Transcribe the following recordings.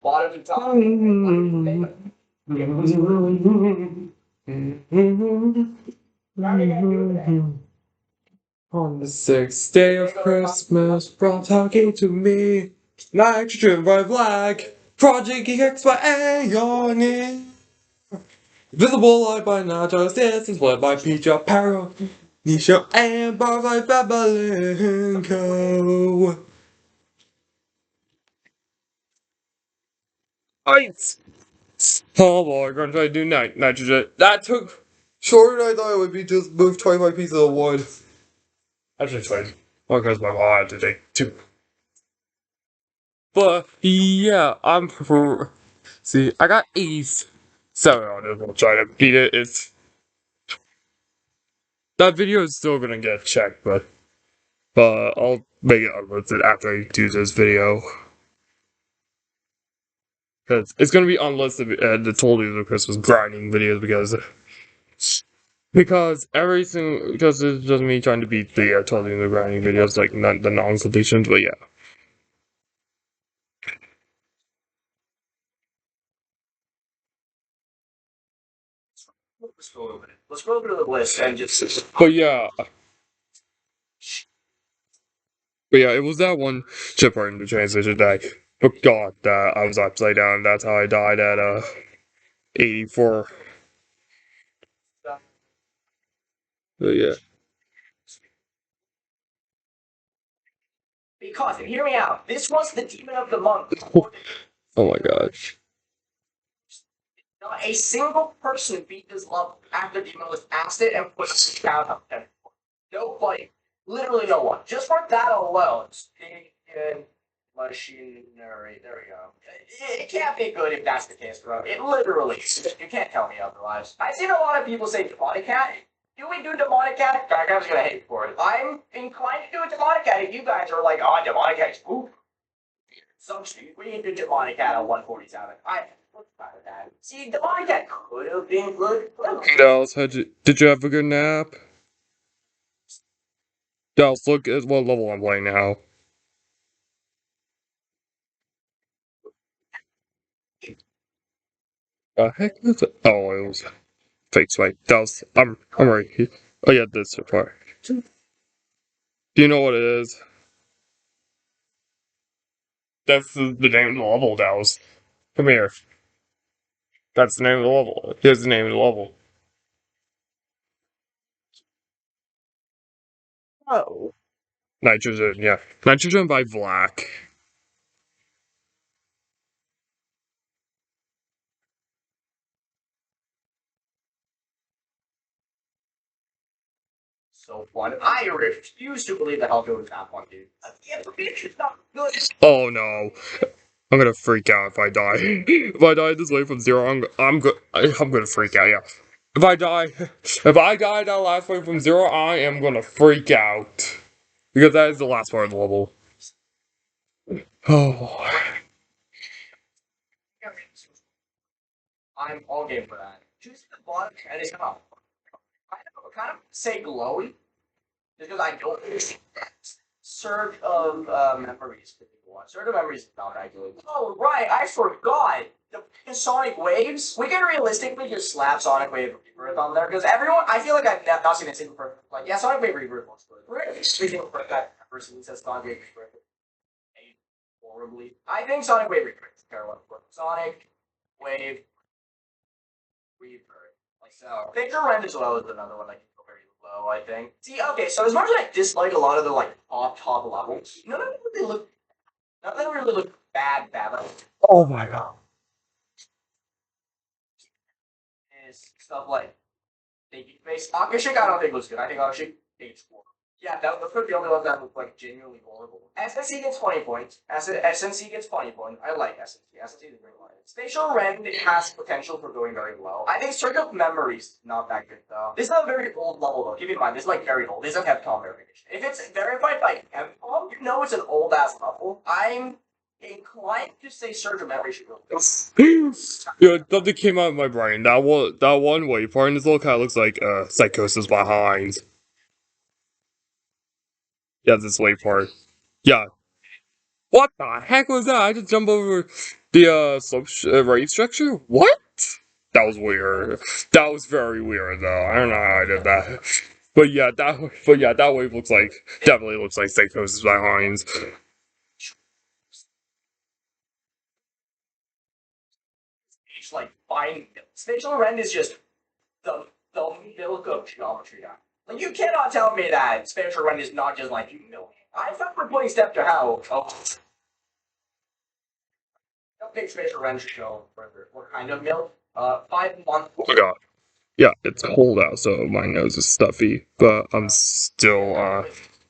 bottom to top. On the sixth day of Christmas, bro talking to me. Nitrogen by Vlacc, Project EX by Aeon. Visible light by Nachos, distance led by Peach Apparel, Nisha and Bar by Babalenko. Hinds! Oh boy, I'm gonna try to do nitrogen. That took shorter than I thought it would be, just move 25 pieces of wood. Actually, it's fine. Well, because my mom had to take 2. But yeah, see, I got A's. So I'm gonna try to beat it. That video is still gonna get checked, but I'll make it unlisted after I do this video. Because it's gonna be unlisted the Told You the Christmas grinding videos because everything, because it's just me trying to beat the Told You the grinding videos, like not the non-completions, but yeah. Let's go over to the list and just. But yeah, it was that one chip part in the transition that I forgot that I was upside down. That's how I died at 84. But yeah. Because, hear me out, this was the demon of the month. Oh my gosh. Not a single person beat this level after demon was asked it and put it down up there. Nobody. Literally no one. Just for that alone. Good machinery. There we go. It can't be good if that's the case, bro. It literally. You can't tell me otherwise. I've seen a lot of people say demonic cat. Do we do demonic cat? Guy's gonna hate for it. I'm inclined to do a demonic cat if you guys are like, oh, demonic cat is poop. Some shit. We need to do demonic cat at 147. That. See, demonic cat could have been good. Dallas, did you have a good nap? Dallas, look at what level I'm playing now. Heck is it? Oh, it was fake spike. Dallas, I'm right here. Oh yeah, this so far. Do you know what it is? That's the name of the level, Dallas. Come here. That's the name of the level. Here's the name of the level. Oh. Nitrogen, yeah. Nitrogen by Vlacc. So fun. I refuse to believe the Hellfield is that one, dude. The information is not good. Oh no. I'm gonna freak out if I die. If I die this way from 0, I'm gonna freak out, yeah. If I die that last way from 0, I am gonna freak out. Because that is the last part of the level. Oh. I'm all game for that. Choose the bottom and it's kind of say glowy. Because I don't Surge of memories for people. Surge of memories is not that good. Oh right, I forgot. The Sonic Waves. We can realistically just slap Sonic Wave Rebirth on there because everyone. I feel like I've not seen a single person like yeah, Sonic Wave Rebirth looks good. Every single person says Sonic Wave Rebirth horribly. I think Sonic Wave Rebirth. Sonic Wave Rebirth. Like so. Picture Rent as well is another one I can go very low, I think. See, okay, so as much as I dislike a lot of the like top levels, none of them really look bad. Like, oh my god. Is stuff like Thinking Face. Akashik I don't think looks good. I think Akashik takes 4. Yeah, those are the only ones that look like genuinely horrible. SNC gets 20 points. SNC gets 20 points. I like SNC. SNC is a great line. Spatial Rend has potential for going very low. I think Circuit of Memories not that good though. This is a very old level though. Keep in mind, this is like very old. This doesn't have Tom verification. If it's verified by Capcom, you know it's an old ass level. I'm inclined to say Surge of Memory should go. Yeah, something came out of my brain. That one waypoint, this little kind of looks like Psychosis by Hinds. Yeah, this waypoint. Yeah. What the heck was that? I just jumped over the slope rate structure? What? That was weird. That was very weird though. I don't know how I did that. That wave looks like definitely looks like Psychosis by Hinds. It's like fine. Spatial rend is just the milk of geometry now. Like you cannot tell me that spatial rend is not just like milk. I thought we're putting step to how. Oh, don't think spatial rend should show further. What kind of milk? 5 months. Oh my god. Yeah, it's cold out, so my nose is stuffy, but I'm still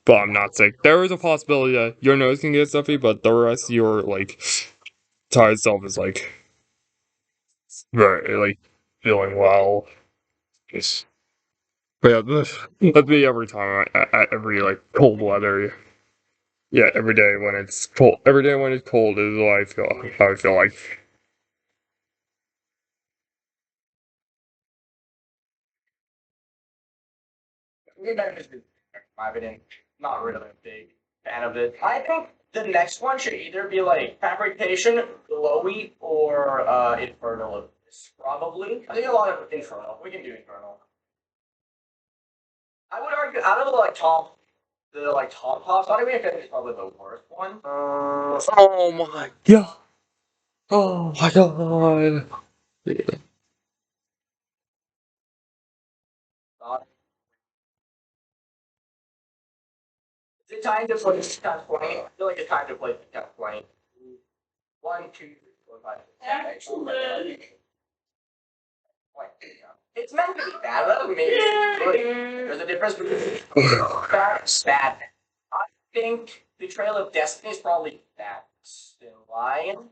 but I'm not sick. There is a possibility that your nose can get stuffy, but the rest of your like tie itself is like very like feeling well. Just, but yeah, that's me every time at every like cold weather. Yeah, every day when it's cold. Every day when it's cold is what I feel. How I feel like. I've been not really a big fan of it. I think the next one should either be like fabrication, glowy, or infernal. Probably. I think a lot of infernal. We can do infernal. I would argue out of the like top, tops. Not even if it's probably the worst one. Oh my god! Oh my god! Is it time to play times 20? I feel like it's time to play times 20. 1, 2, 3, 4, 5, 6, 7, 8. It's meant to be bad, but maybe it's good. There's a difference between bad and bad. I think Betrayal of Destiny is probably bad. In line.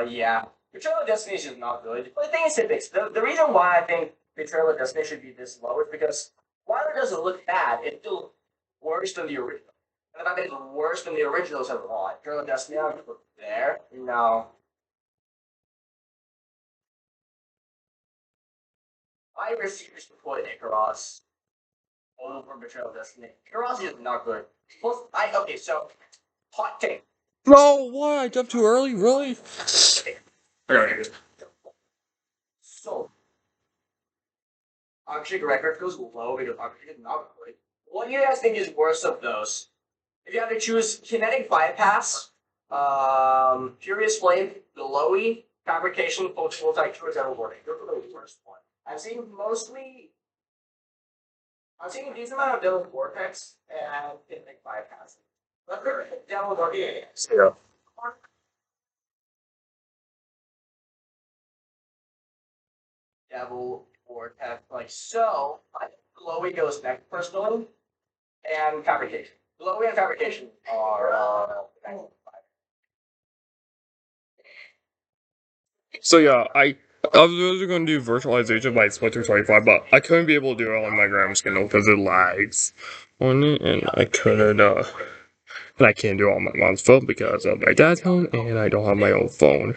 Yeah. Betrayal of Destiny is just not good. But the thing is, the reason why I think Betrayal of Destiny should be this low is because while it doesn't look bad, it's still worse than the original. And the fact that it's worse than the original says a lot. Betrayal of Destiny, I'll just put there. No. I refuse to put Icaros over Betrayal of Destiny. Icaros is not good. Plus, okay, so hot take. No, why? I jumped too early? Really? So, Object Record goes low because Object is not good. What do you guys think is worse of those? If you had to choose Kinetic Bypass, Furious Flame, Glowy, Fabrication, Functional Type 2, or General Warning. Go for the worst one. I've seen a decent amount of Devil Vortex and Kinetic Bypass. Let's go Devil Vortex. Yeah. Devil Vortex, like so. I think Glowy goes next personally, and Fabrication. Glowy and Fabrication are So yeah, I was really going to do virtualization by Splinter 25, but I couldn't be able to do it on my grandma's Kindle because it lags on it, and I couldn't, and I can't do it on my mom's phone because of my dad's phone, and I don't have my own phone.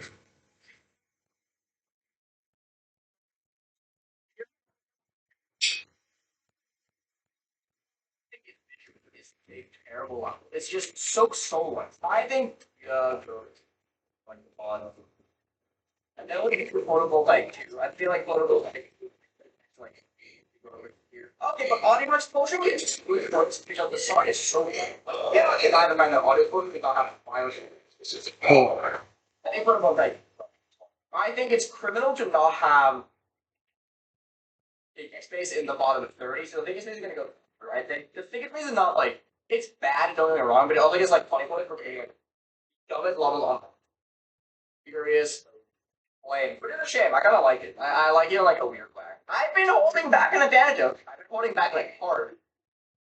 it's a terrible. It's just so soulless. I think like the bottom. And then looking at photovoltaic too. I feel like photovoltaic like here. Okay, but audio exposure is just good because the sound is so yeah, if I have my audio phone without having files. Oh. I think photovoltaic. I think it's criminal to not have a space in the bottom of 30, so the thickest space is gonna go through. I think the thickest space is not like it's bad, don't get me wrong, but I don't think it's like 20 for being like dumb it level on furious. Lame. But it's a shame. I kind of like it. I like it like a weird way. I've been holding back an advantage of. I've been holding back like hard,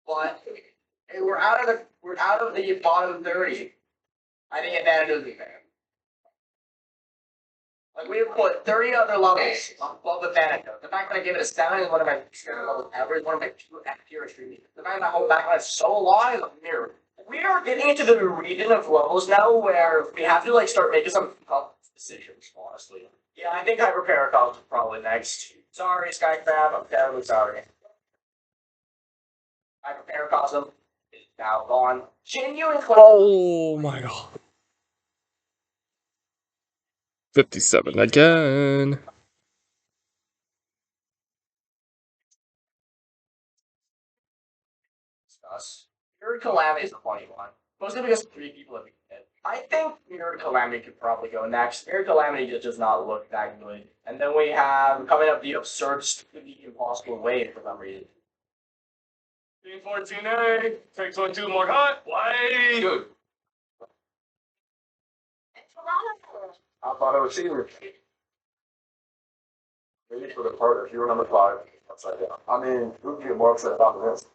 but we're out of the bottom 30. I think advantage is bad. Like we have put 30 other levels above the Thanatos. The fact that I give it a 7 is one of my favorite levels ever. Is one of my 2 pure extremes. The fact that I hold back on it so long is a mirror. We are getting into the region of levels now where we have to like start making some tough decisions, honestly. Yeah, I think Hyper Paracosm is probably next. Sorry, Sky Crab, I'm terribly sorry. Hyper Paracosm is now gone. Genuine. Oh my god. 57 again. Discuss. Mirrored Calamity is a funny one. Mostly because 3 people have beaten it. I think Mirrored Calamity could probably go next. Mirrored Calamity just does not look that good. And then we have coming up the absurd, stupidly impossible wave for some reason. 14A, takes 2 more cut. Why? Dude. I thought I was seeing you. Maybe for the part if you were number 5. Upside down. I mean, who would get more upset about this?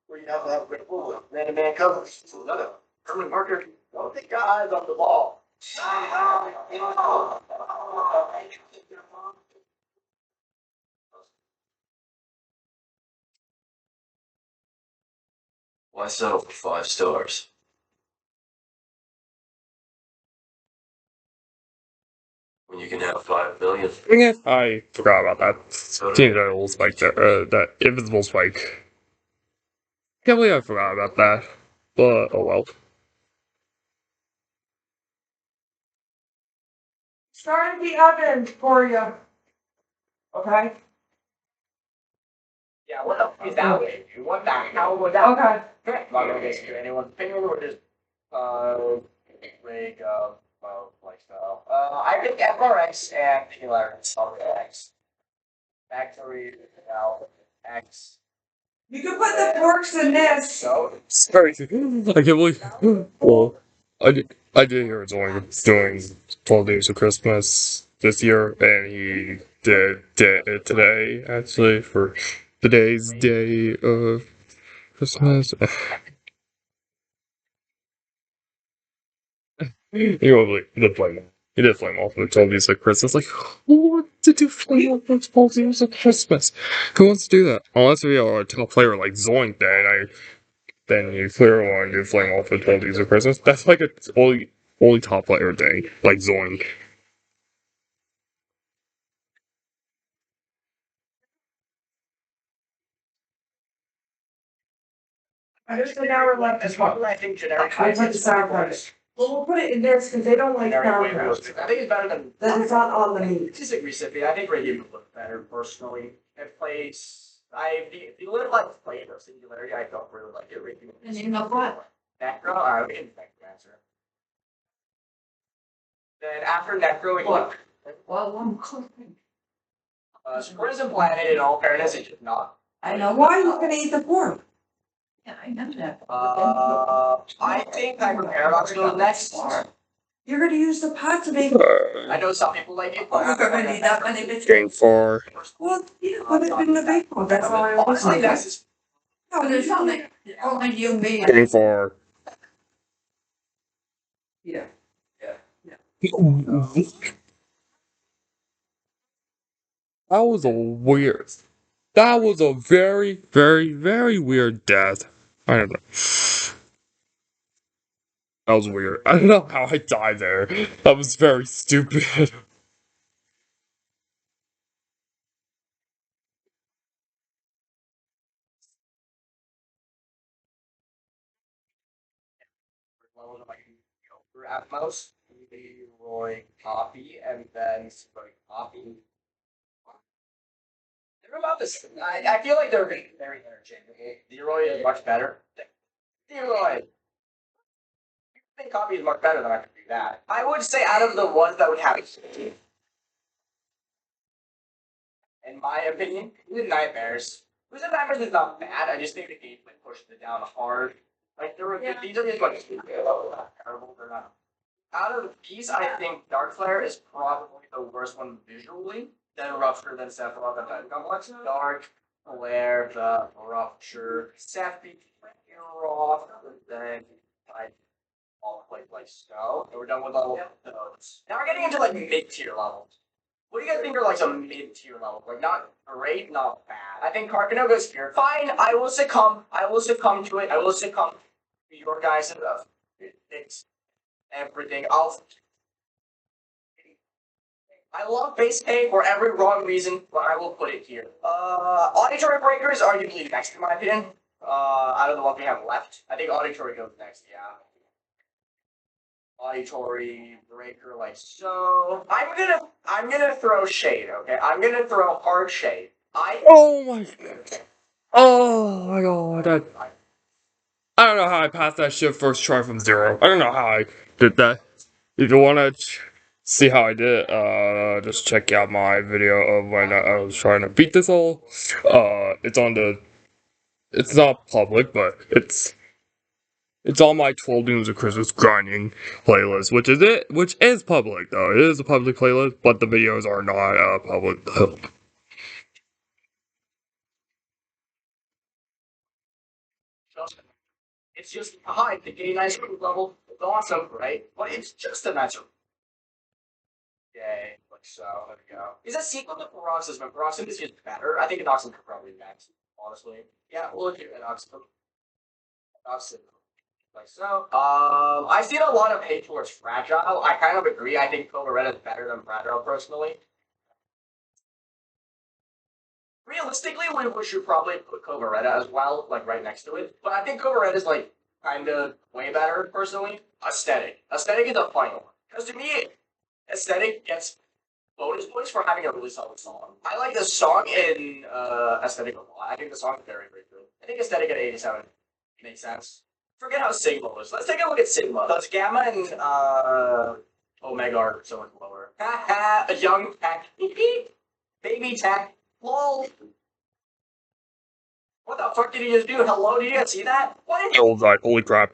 Where you have to have a great bullet. Man coverage. So another permanent marker. Don't think guys off the ball. Why settle for 5 stars? When you can have 5 million. Yeah, I forgot about that. Teen Idol spike there. That invisible spike. Can't believe I forgot about that. But, oh well. Starting the oven for you. Okay? Yeah, what the fuck is that way, dude? What the hell was that? Okay. I'm not gonna listen to anyone's opinion or just, rig of, lifestyle. I think FRX and Hilarious X. Factory, X. You can put the forks in this. So, Sorry. I can't believe. Well, I did hear it's only doing 12 Days of Christmas this year, and he did it today, actually, for today's day of Christmas. He did flame off. He did flame off for 12 Days of Christmas. Like, who wants to do flame off for 12 Days of Christmas? Who wants to do that? Unless we are a top player like Zoink, then you clearly want to do flame off for 12 Days of Christmas. That's like a only top player day, like Zoink. There's an hour left. as much as I think generic I put the sour price. Well, we'll put it in this because they don't like sour price. I think it's better than. That it's not on the meat. Disagree, Sippy. I think Radiant would look better personally. It plays. The little like flavor singularity. I don't really like it. Radiant. And you know what? Necro. Alright, we can Necromancer. Then after Necro, we What? Well, I'm cooking. Prison Planet. In all fairness, it's just not. I know. Why are you gonna eat the pork? Yeah, I know that. I think Hyper Paradox goes next. You're gonna use the pot to make. I know some people like it, but You're gonna need that many bitches. Game 4. Well, yeah, put it in the bake one. That's all I always honestly, say. that's just No, there's only you, me. Game 4. Yeah. That was a weird. That was a very, very, very weird death. I don't know. That was weird. I don't know how I died there. That was very stupid. levels of like for Atmos, Leroy copy, and then Leroy copy. They're about this. I feel like they're very interchangeable. Leroy is much better. Leroy. I think copy is much better than I could do that. I would say out of the ones that would have it, in my opinion, the Nightmares. Who's Nightmares is not bad. I just think the gameplay pushed it down hard. Like there were these are just like terrible. They're not. Out of these, I think Dark Flare is probably the worst one visually. Then Rupture, then Sephiroth, and then Complex. Dark Flare, the Rupture, Sephiroth, then type all like so. And we're done with level those. Now we're getting into like mid-tier levels. What do you guys think are like some mid-tier levels? Like not great, not bad. I think Carcano goes here. Fine, I will succumb. I will succumb to it. I will succumb to your guys' it's everything. I love base pay for every wrong reason, but I will put it here. Auditory Breakers are usually next in my opinion. Out of the ones we have left. I think Auditory goes next, yeah. auditory breaker like so. I'm gonna throw shade, okay? I'm gonna throw hard shade. Oh my god. I don't know how I passed that shit first try from 0. I don't know how I did that. If you wanna see how I did it, just check out my video of when I was trying to beat this all. It's on the. It's not public, but it's on my 12 Dooms of Christmas grinding playlist, which is public though. It is a public playlist, but the videos are not public though. It's just hi, the gay nice level. It's awesome, right? But it's just a measure. Yay, like so. There we go. Is a sequel to Paroxysm? Paroxysm is just better. I think Anoxysm could probably next, honestly. Yeah, we'll look at Anoxysm. Anoxysm. Like so. I've seen a lot of hate towards Fragile. I kind of agree. I think Coveretta is better than Fragile personally. Realistically, we should probably put Coveretta as well, like right next to it. But I think Coveretta is like kind of way better personally. Aesthetic. Aesthetic is a funny one. Because to me, Aesthetic gets bonus points for having a really solid song. I like the song in Aesthetic a lot. I think the song is very, very good. I think Aesthetic at 87 makes sense. Forget how Sigma is. Let's take a look at Sigma. Because Gamma and Omega are so much lower. Haha, a young tech. Baby tech. Lol. What the fuck did he just do? Hello, did you guys see that? What? Holy crap.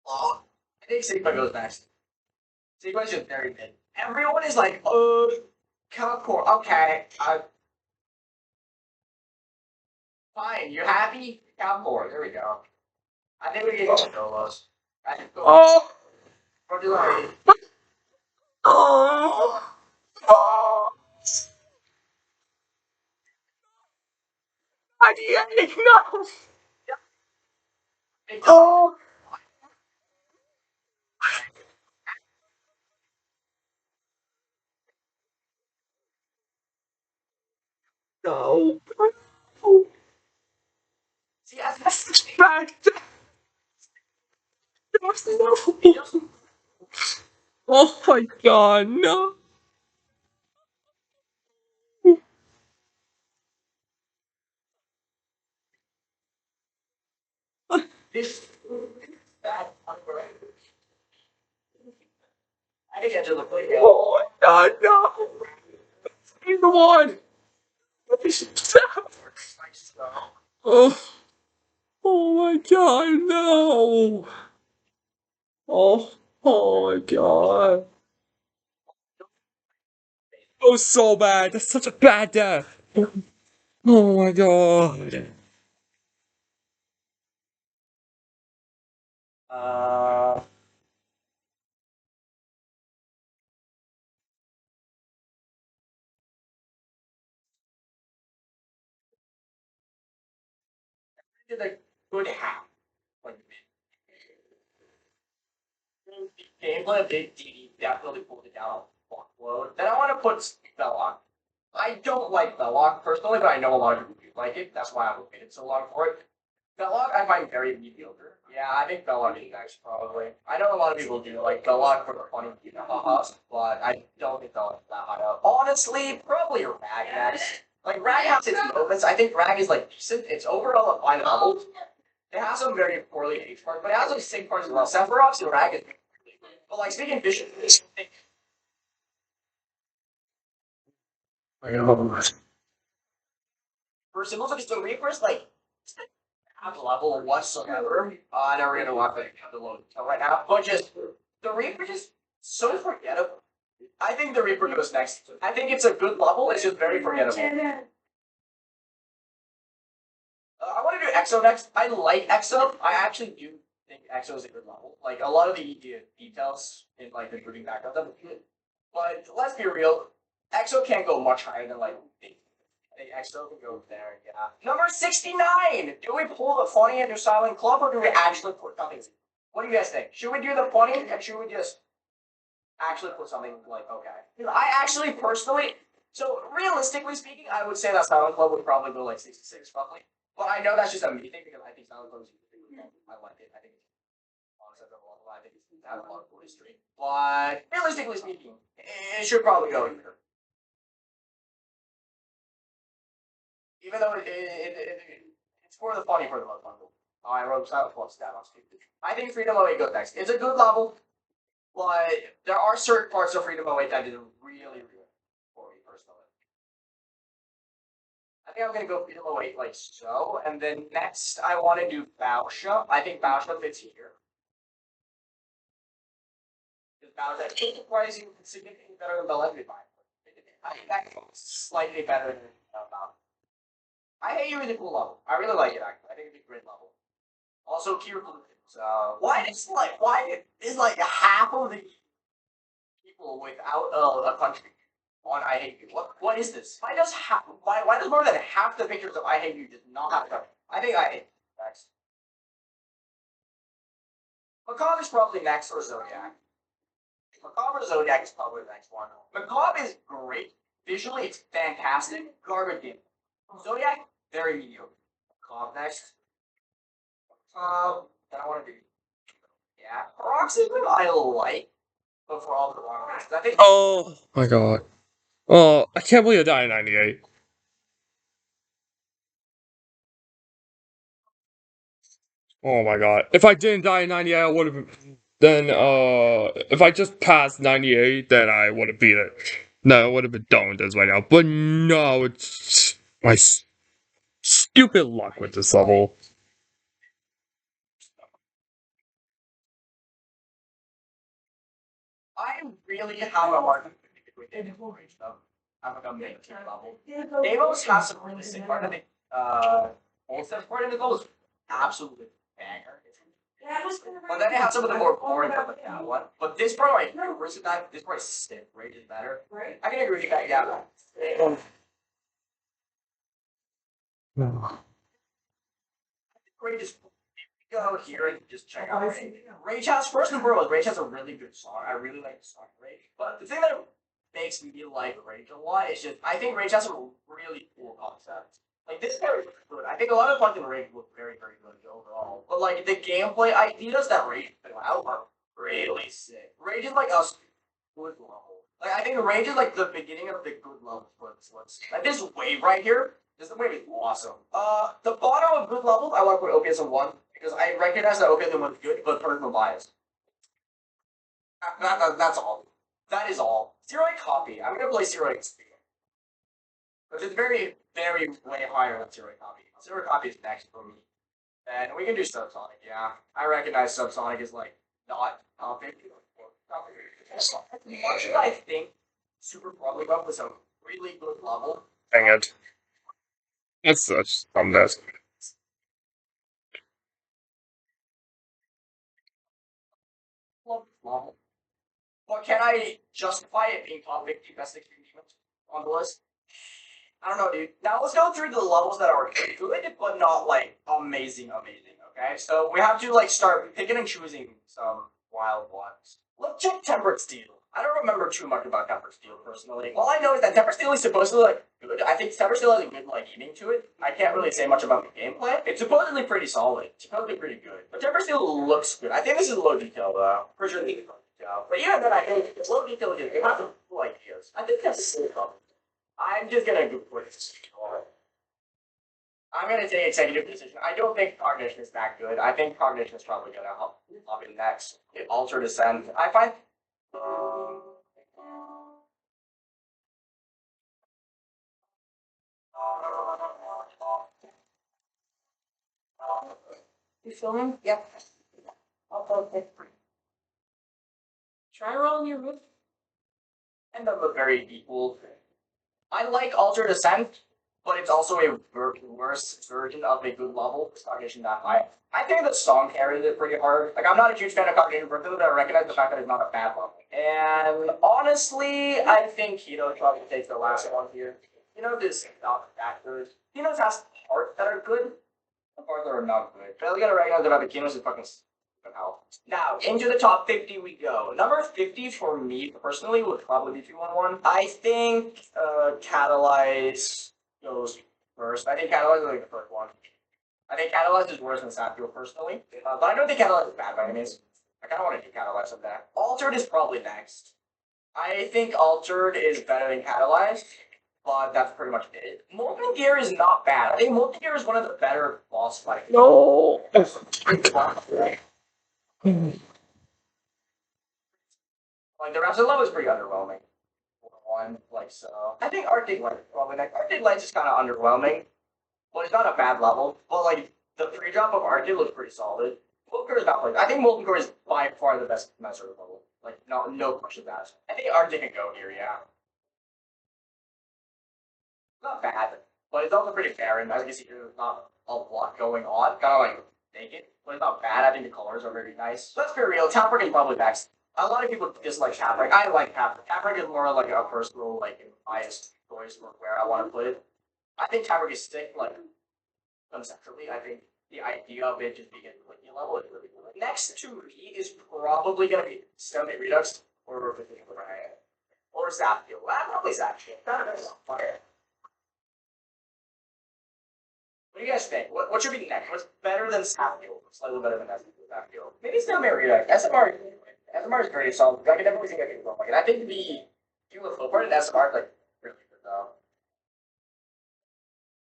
Oh, I think Sigma goes next. Sigma's just very mid. Everyone is like, Calcor. Okay, fine. You happy? Calcor. There we go. I think we get solos. I think Oh! Virtualization. Oh! Oh! I didn't know! Oh! No! See, I think Back! No! Oh my god, no! this bad. I think I just look like Oh my god, no! He's the one! Oh, oh my god, no! Oh, oh my god. Oh, so bad. That's such a bad death. Oh my god. Uh, did a good half. Like, gameplay of Big DD definitely pulled it down a fuckload. Then I want to put Belloc. I don't like Belloc personally, but I know a lot of people do like it. That's why I've waited so long for it. Belloc I find very mediocre. Yeah, I think Belloc is next probably. I know a lot of people do like Belloc for the funny ha-has, but I don't think Belloc is that high up. Honestly, probably Rag next. Like Rag has its moments. I think Rag is like decent. It's overall a fine level. It has some very poorly aged parts, but it has some sick parts as well. Sephiroth's and Rag is really good. But like speaking of Bishop, for symbols of the Reapers, like have level whatsoever. I never gonna walk the load right now. But just the Reaper just so forgettable. I think the Reaper goes next. I think it's a good level, it's just very forgettable. I want to do EXO next. I like EXO. I actually do think EXO is a good level. Like a lot of the details in like the moving back of them are good. But let's be real, EXO can't go much higher than like I think EXO can go there, yeah. Number 69! Do we pull the funny into Silent Club or do we actually put something? What do you guys think? Should we do the funny and should we just actually put something like okay? I actually personally, so realistically speaking, I would say that Silent Club would probably go like 66 roughly. But I know that's just a me thing because I think Silent Club is I like it. I think it's sense of level. I think it's has a lot of history. But realistically speaking, it should probably go here. Even though it's for the funny for the most part. Oh, I wrote that plus that on stupid. I think Freedom 08 goes next. It's a good level, but there are certain parts of Freedom 08 that did really good for me personally. I think I'm gonna go Freedom 08 like so, and then next I want to do Bausha. I think Bausha fits here. Because Bausha is surprisingly significantly better than Beloved by I think that slightly better than Bausha. I hate you is a cool level. I really like it actually. I think it's a great level. Also, Kirby. So why is like half of the people without a country on I hate you? What is this? Why does more than half the pictures of I hate you just not have a country? I think I hate you next. Macabre is probably next or Zodiac. Macabre or Zodiac is probably the next one. Macabre is great. Visually, it's fantastic. Garbage game. Zodiac, very mediocre. Macabre next. Then I want to do yeah. Paroxysm I like, but for all the wrong reasons. I think Oh my god. Oh, I can't believe I died in 98. Oh my god. If I didn't die in 98, I would have. Then, if I just passed 98, then I would have beat it. No, I would have been done with this right now. But no, it's my stupid luck with this level. I really have a hard time with range though. I'm like a mid tier level. Deimos has some really sick part. I think Olsef's part in the goal is absolutely banger. But then they have some of the more boring part like that one. But this part right here, versus that, this part is stiff. Rage is better. I can agree with that. Yeah. Rage is go here and just check out Rage. Rage has first and foremost, Rage has a really good song. I really like the song Rage. But the thing that makes me like Rage a lot is just I think Rage has some really cool concepts. Like this part is good. I think a lot of fucking Rage look very, very good overall. But like the gameplay ideas that Rage put out are really sick. Rage is like a good level. Like I think Rage is like the beginning of the good level for this list. Like this wave right here, this wave is awesome. The bottom of good levels, I want to put Opium 1 because I recognize that Opium 1 is good, but personal bias. That's all. That is all. Zero Copy. I'm gonna play Zero Speed. Which is very, very way higher than Zero Copy. Zero Copy is next for me. And we can do Subsonic, yeah. I recognize Subsonic is like not top 50. Much as I think Super Probably Buff was a really good level. Dang it. That's such dumbness. Level. But can I justify it being top 50 best extreme demons on the list? I don't know, dude. Now let's go through the levels that are good, but not like amazing. Okay, so we have to like start picking and choosing some wild ones. Let's check Tempered Steel. I don't remember too much about Tempered Steel personally. All I know is that Tempered Steel is supposedly like good. I think Tempered Steel has a good like eating to it. I can't really say much about the gameplay. It's supposedly pretty solid. It's supposedly pretty good. But Tempered Steel looks good. I think this is low detail though. For sure, this is low detail. But even then, I think it's low detail. It has some cool ideas. I think that's still cool. I'm just gonna go for this. I'm gonna take executive decision. I don't think Cognition is that good. I think Cognition is probably gonna help in next. Alter Descent. I find. You filming? Yep. I'll post it. Try rolling your roof. And I'm a very equal. I like Alter Descent, but it's also a worse version of a good level. Cognition that high. I think the song carries it pretty hard. Like I'm not a huge fan of Cognition personally, but I recognize the fact that it's not a bad level. And honestly, I think Kino probably takes the last one here. Kino is not that good. Kino has parts that are good, the parts that are not good. But I gotta recognize that Kino's is fucking hell. Now, into the top 50 we go. Number 50 for me personally would probably be 211. I think Catalyze goes first. I think Catalyze is like the first one. I think Catalyze is worse than Sapphire personally. But I don't think Catalyze is bad by any means. I kind of want to decatalyze some that. Altered is probably next. I think Altered is better than Catalyzed, but that's pretty much it. Molten Gear is not bad. I think Molten Gear is one of the better boss fights. No. Like the rest of the level is pretty underwhelming. One, like so. I think Arctic Light is probably next. Arctic Light is kind of underwhelming. Well, it's not a bad level, but like the pre-drop of Arctic looks pretty solid. Molten Core is not played. I think Molten Core is by far the best master level. Like no question about it. I think Arctic can go here, yeah. Not bad, but it's also pretty barren. As you can see, there's not a lot going on. Kind of like naked, but it's not bad. I think the colors are very nice. Let's be real. Taprock is probably next. A lot of people dislike Taprock. I like Taprock. Taprock is more like a personal, like biased choice for where I want to put it. I think Taprock is sick, like conceptually. I think the idea of it just being at Wiki level is really cool. Next to me is probably gonna be Stomach Redux or Zapfield. Probably Zapfield. Kind of fire. What do you guys think? What should be next? What's better than Zapfield? Slightly better than Zapfield. Maybe Stomach Redux. SMR is very solid. I can definitely think I can go like it. I think the UFO part in SMR is like really good though.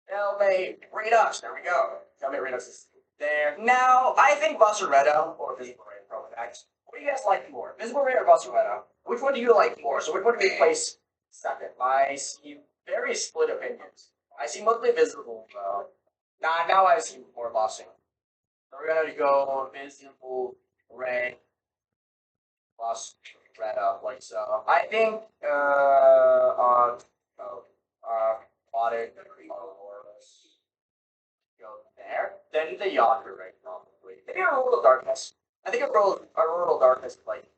Stomach Redux. There we go. Stomach Redux is there. Now, I think Vasaretto or Visible Ray are probably next. What do you guys like more? Visible Ray or Vasaretto? Which one do you like more? So which one do you place second? I see very split opinions. I see mostly Visible though. Now I see more Vasaretto. So we're gonna go Visible Ray, Vasaretto, like so. I think Water, go there. Then the Yonder, right? Probably. Maybe a Rural Darkness. I think a Rural Darkness is like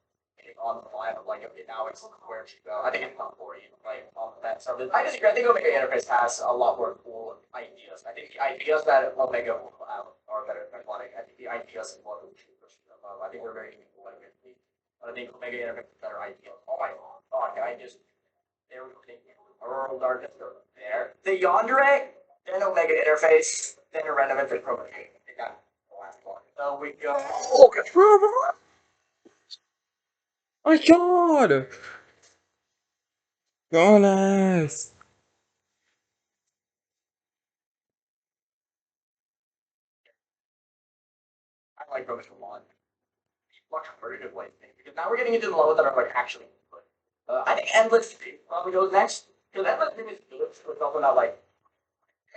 on the line of like, okay, now it's where it should go. I think it's not for you, like on that stuff. I disagree. I think Omega Interface has a lot more cool ideas. I think the ideas that Omega will have are better than Aquatic. I think the ideas in what we should push them up. I think they're very cool. But I think Omega Interface is better ideas. Oh my god, can I just there we go. A Rural Darkness goes there. The Yandere, then Omega Interface, then a Renovate and Promotion. I got the last one. So we go. Oh my god! Goodness! I like Promotion 1. Much competitive way because now we're getting into the levels that are like actually good. I think Endless Dream probably goes next. Because Endless Dream is good. It's also not like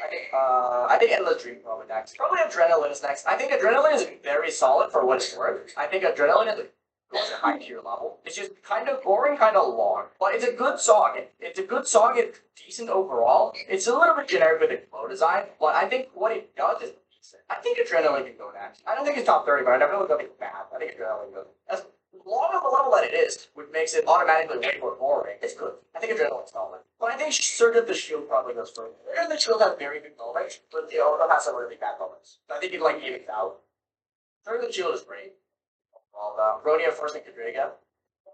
I think Endless Dream probably next. Probably Adrenaline is next. I think Adrenaline is very solid for what it's worth. I think Adrenaline is a high tier level. It's just kind of boring, kind of long, but it's a good song. It's a good song. It's decent overall. It's a little bit generic with the flow design, but I think what it does is decent. I think Adrenaline can go next. I don't think it's top 30, but I never looked at it bad. I think Adrenaline goes. As long of a level that it is, which makes it automatically way more boring, it's good. I think Adrenaline's solid. But I think Surge of the Shield probably goes further. Surge of the Shield has very good moments, but it also has some really bad moments. So I think it like evens out. Surge of the Shield is great. Well, Ronia first and Kadriga.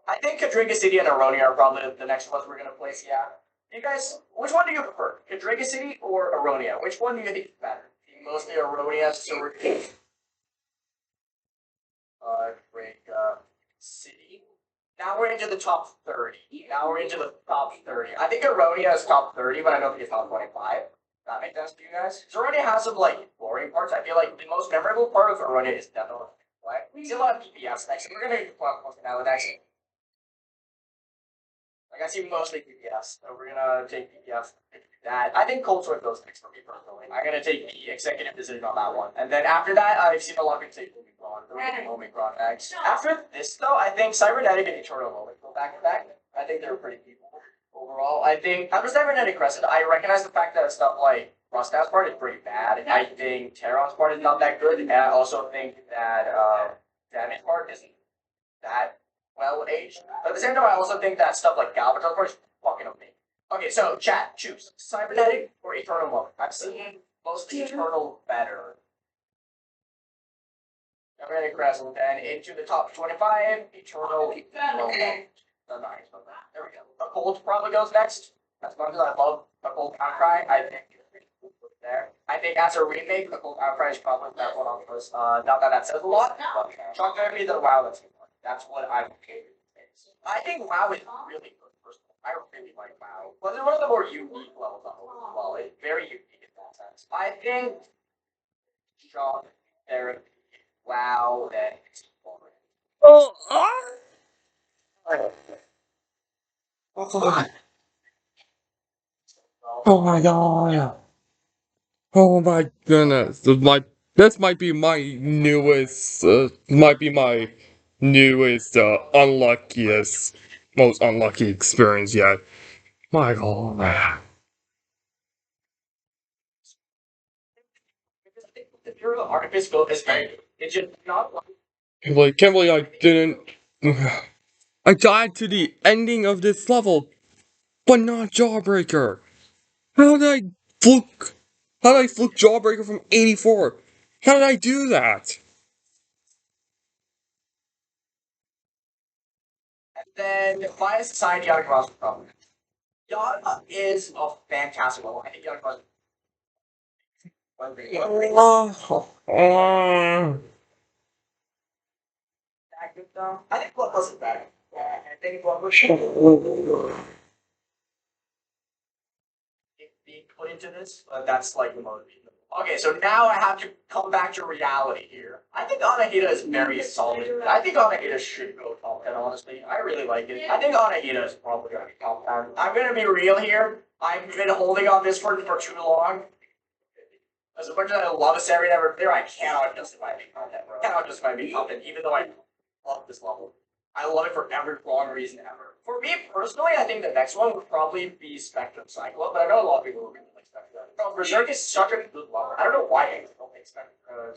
I think Kadriga City and Aronia are probably the next ones we're gonna place. Yeah. You guys, which one do you prefer, Kadriga City or Aronia? Which one do you think is better? Mostly Aronia, Sword, Kadriga City. Now we're into the top 30. I think Aronia is top 30, but I don't think it's top 25. That makes sense to you guys? So Aronia has some like boring parts. I feel like the most memorable part of Aronia is definitely play. We see a lot of PPS next, so we're gonna do now next. Like I see mostly PPS, so we're gonna take PPS. That I think Cold Sword goes next for me personally. I'm gonna take the executive decision on that one, and then after that, I've seen a lot of people take Omicron next. After this though, I think Cybernetic and Eternal Moment go back to back. I think they're pretty people overall. I think after Cybernetic Crescent, I recognize the fact that stuff like Rostad's part is pretty bad. I think Terron's part is not that good, and I also think that Damage part isn't that well aged. But at the same time, I also think that stuff like Galvatron's part is fucking amazing. Okay, so chat, choose Cybernetic or Eternal Moment. I've seen mostly Eternal better. Cybernetic Crescent, then into the top 25, Eternal Moment. There we go. A Cold probably goes next. As much as I love a Cold Outcry, I think there. I think as a remake, the I'll probably probably that one on was not that that says a lot, but Chalk Therapy the WoW that's one. That's what I'm okay with. I think WoW is really good. Personally, I really like WoW. But it's one of the more unique levels on WoW as well. It's very unique in that sense. I think Chalk Therapy, WoW, and Oh, oh my god. Oh my goodness. This might be my newest, unluckiest, most unlucky experience yet. My god. because I think the Bureau of Artifice build is very good. It's just not like Like, can't believe I didn't. I died to the ending of this level, but not Jawbreaker. How did I fluke? How did I fluke Jawbreaker from 84? How did I do that? and then Fire Society Yada Cross problem. Yada is a fantastic level. I think Yada Cross one thing. That good though. I think Blood Plus is better. Yeah, I think Blood Plus should be put into this, but that's like the motivation. Okay, so now I have to come back to reality here. I think Anahita is very solid. I think Anahita should go top 10, honestly. I really like it. I think Anahita is probably going to be top 10. I'm going to be real here. I've been holding on this for too long. As much as I love a Sari Never Clear, I cannot justify being top 10, bro. I cannot justify being top 10, even though I love this level. I love it for every wrong reason ever. For me personally, I think the next one would probably be Spectrum Cyclo, but I know a lot of people will really like Spectrum. No, Berserk is such a good level. I don't know why I don't think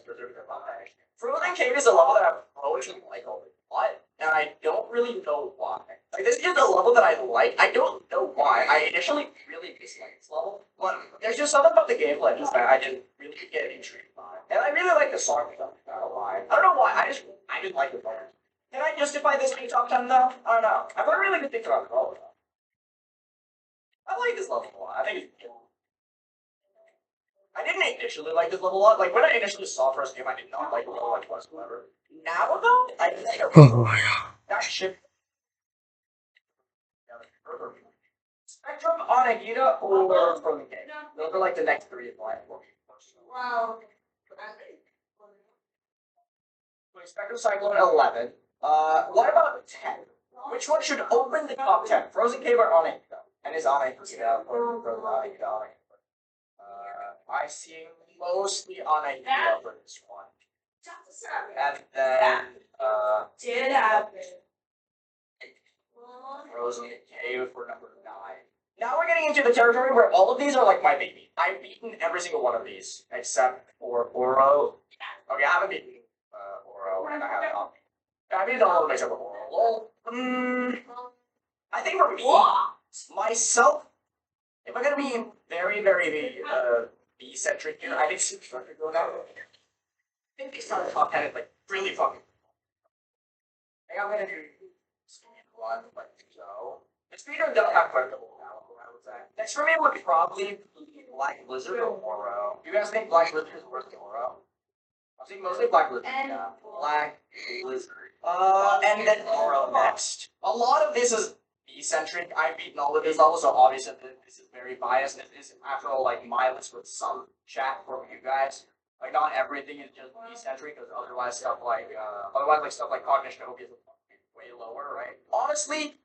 Berserk is a top 10. Frozen Cave is a level that I've always like a lot, and I don't really know why. Like, this is a level that I like. I don't know why. I initially really disliked this level, but there's just something about the gameplay just that I didn't really get intrigued by. And I really like the song stuff. I don't know why. I don't know why. I just like the song. Can I justify this being top 10 though? I don't know. I've heard really good things about the level though. I like this level a lot. I think it's cool. I didn't initially like this level a lot. Like when I initially saw first game, I did not like the level much whatsoever. Now though, I think Oh my god. that shit. Spectrum, Anahita, or Frozen Game. Those are like the next three in line for me. Wow. Spectrum Cyclone 11. What about 10? Which one should open the top 10? Frozen Cave or Anahita? And is Anahita or Frozen Anahita? I see mostly Anahita for this one. And then, Did happen. Frozen Cave for number 9. Now we're getting into the territory where all of these are like my baby. I've beaten every single one of these, except for Oro. Okay, I haven't beaten Oro, and I haven't. I beat all of them except for Oro. Lol. I think for me, myself, if I'm gonna be very, very B-centric here, I think Superstructure goes out. I think they started top 10 is like really fucking. I think I'm gonna do one, like so. The speeder does have quite a couple of now, I would say. Next for me would probably be Black Blizzard or Oro. Do you guys think Black Blizzard is worse than Oro? I'm seeing mostly Black Blizzard. Yeah. Black Blizzard. And then Oro next. A lot of this is B-centric. I've beaten all of these levels, so obviously this is very biased. This is, after all, like my list with some chat from you guys. Like not everything is just B-centric, because otherwise stuff like Cognition Hope is way lower, right? Honestly,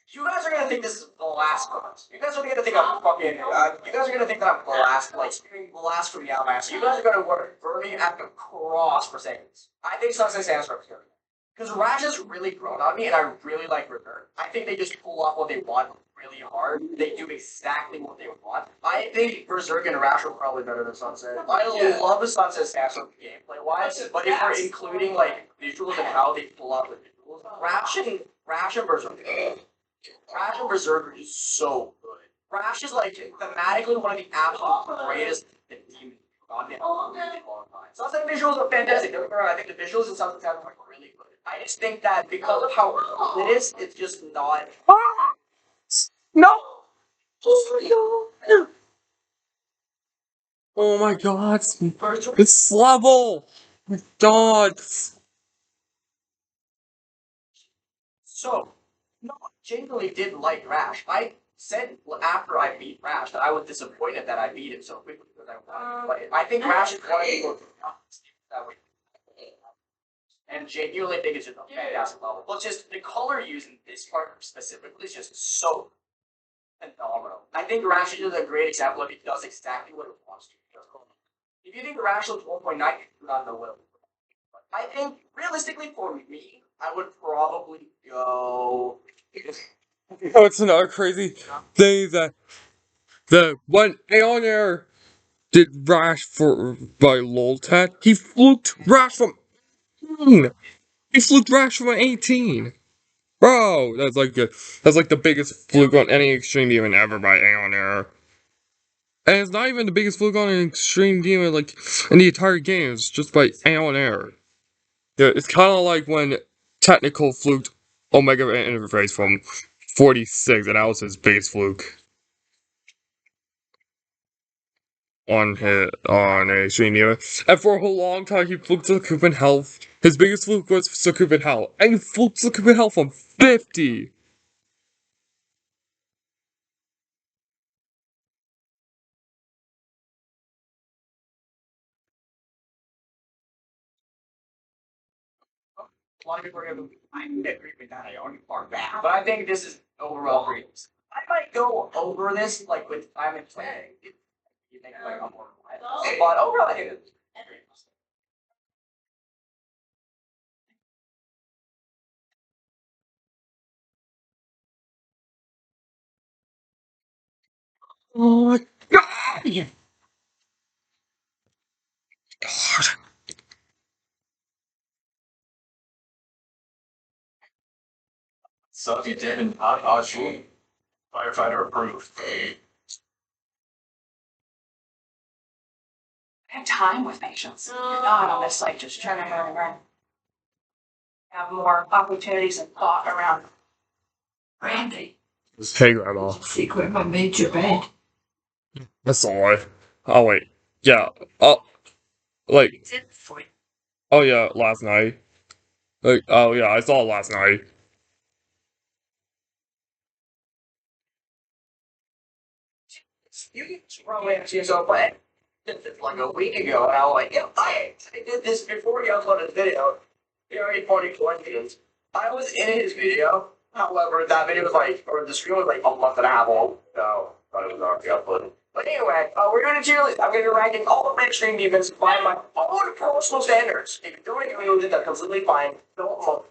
you guys are gonna think this is blasphemous. You guys are gonna think I'm fucking. You guys are gonna think that I'm blasphemy out of my ass. You guys are gonna burn me at the cross for saying this. I think Sunset Sandstorm is good. Because Rash has really grown on me, and I really like Return. I think they just pull off what they want really hard. They do exactly what they want. I think Berserk and Rash are probably better than Sunset. I love the Sunset Sandstorm gameplay wise, but if we're including like visuals and how they pull off the visuals, Rash and Berserk. Rash and Berserker is so good. Rash is like thematically one of the absolute greatest demons on in a long time. Sunset visuals are fantastic. Don't get me wrong, I think the visuals in Sunset are like really good. I just think that because of how cool it is, it's just not. No! Oh my god, this level! My god! So, no, I genuinely did like Rash. I said after I beat Rash that I was disappointed that I beat it so quickly because I wanted to play it. I think Rash is one of the most that way. And genuinely think it's just a fantastic level. But just the color used in this part specifically is just so phenomenal. I think Rash is a great example of it does exactly what it wants to. If you think Rash looks 1.9, you do not know what it looks like. I think realistically for me, I would probably go. Oh, it's another crazy thing that when Aeon Air did Rash for by Loltat, he fluked Rash from 18. He fluked Rash from an 18. Bro, that's like the biggest fluke on any extreme demon ever by Aeon Air. And it's not even the biggest fluke on an extreme demon like in the entire game, it's just by Aeon Air. Yeah, it's kinda like when Technical fluked Omega Interface from 46, and that was his biggest fluke on a extreme demon. And for a long time he fluked Succubin Health. His biggest fluke was Succubin Health. And he fluked Succubin Health from 50! A lot of people are going to I agree with that. I only part back. But I think this is overall great. I might go over this like with time and planning. You think like I'm more but overall I think it's great. Oh my god! God. So if you didn't, I'll shoot. Firefighter approved. I have time with patients. You're not on this site just trying to learn. Have more opportunities and thought around. Randy, Hey, Grandma. secret I made your bed. That's all. Oh, wait. Yeah. Oh, like, It's it for you. oh yeah, last night. Like, oh yeah, I saw it last night. You can throw into yourself, but like a week ago, and I was like, yeah, I did this before he uploaded the video. Very funny coincidence. I was in his video. However, that video was like, or the stream was like a month and a half old. So, thought it was already uploaded. But anyway, we're doing a tier list. I'm going to be ranking all of my extreme demons by my own personal standards. If you don't agree with it, that's completely fine. Don't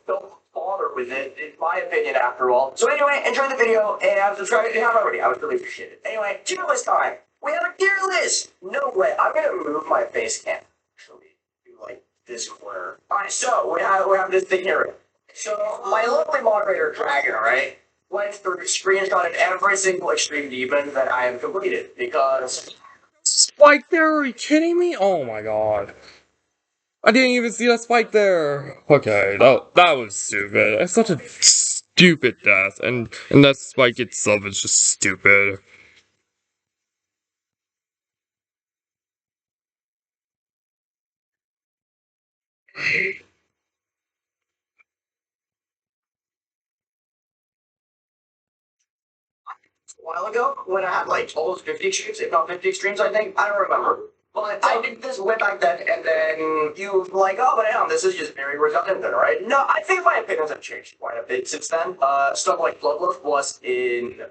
bother with it. It's my opinion, after all. So anyway, enjoy the video and subscribe if you haven't already. I would really appreciate it. Anyway, tier list time. We have a tier list. No way. I'm going to move my face cam. Actually, do like this corner. Alright, so we have this thing here. So my lovely moderator Dragon, right, went through screenshotted every single extreme demon that I have completed because Spike there? Are you kidding me? Oh my god. I didn't even see that spike there. Okay, that was stupid. It's such a stupid death, and that spike itself is just stupid. a while ago when I had like almost 50 streams, if not 50 streams, I think. I don't remember. But I did this way back then, and then you were like, oh, but damn, this is just very redundant then, right? No, I think my opinions have changed quite a bit since then. Stuff like Bloodlust was in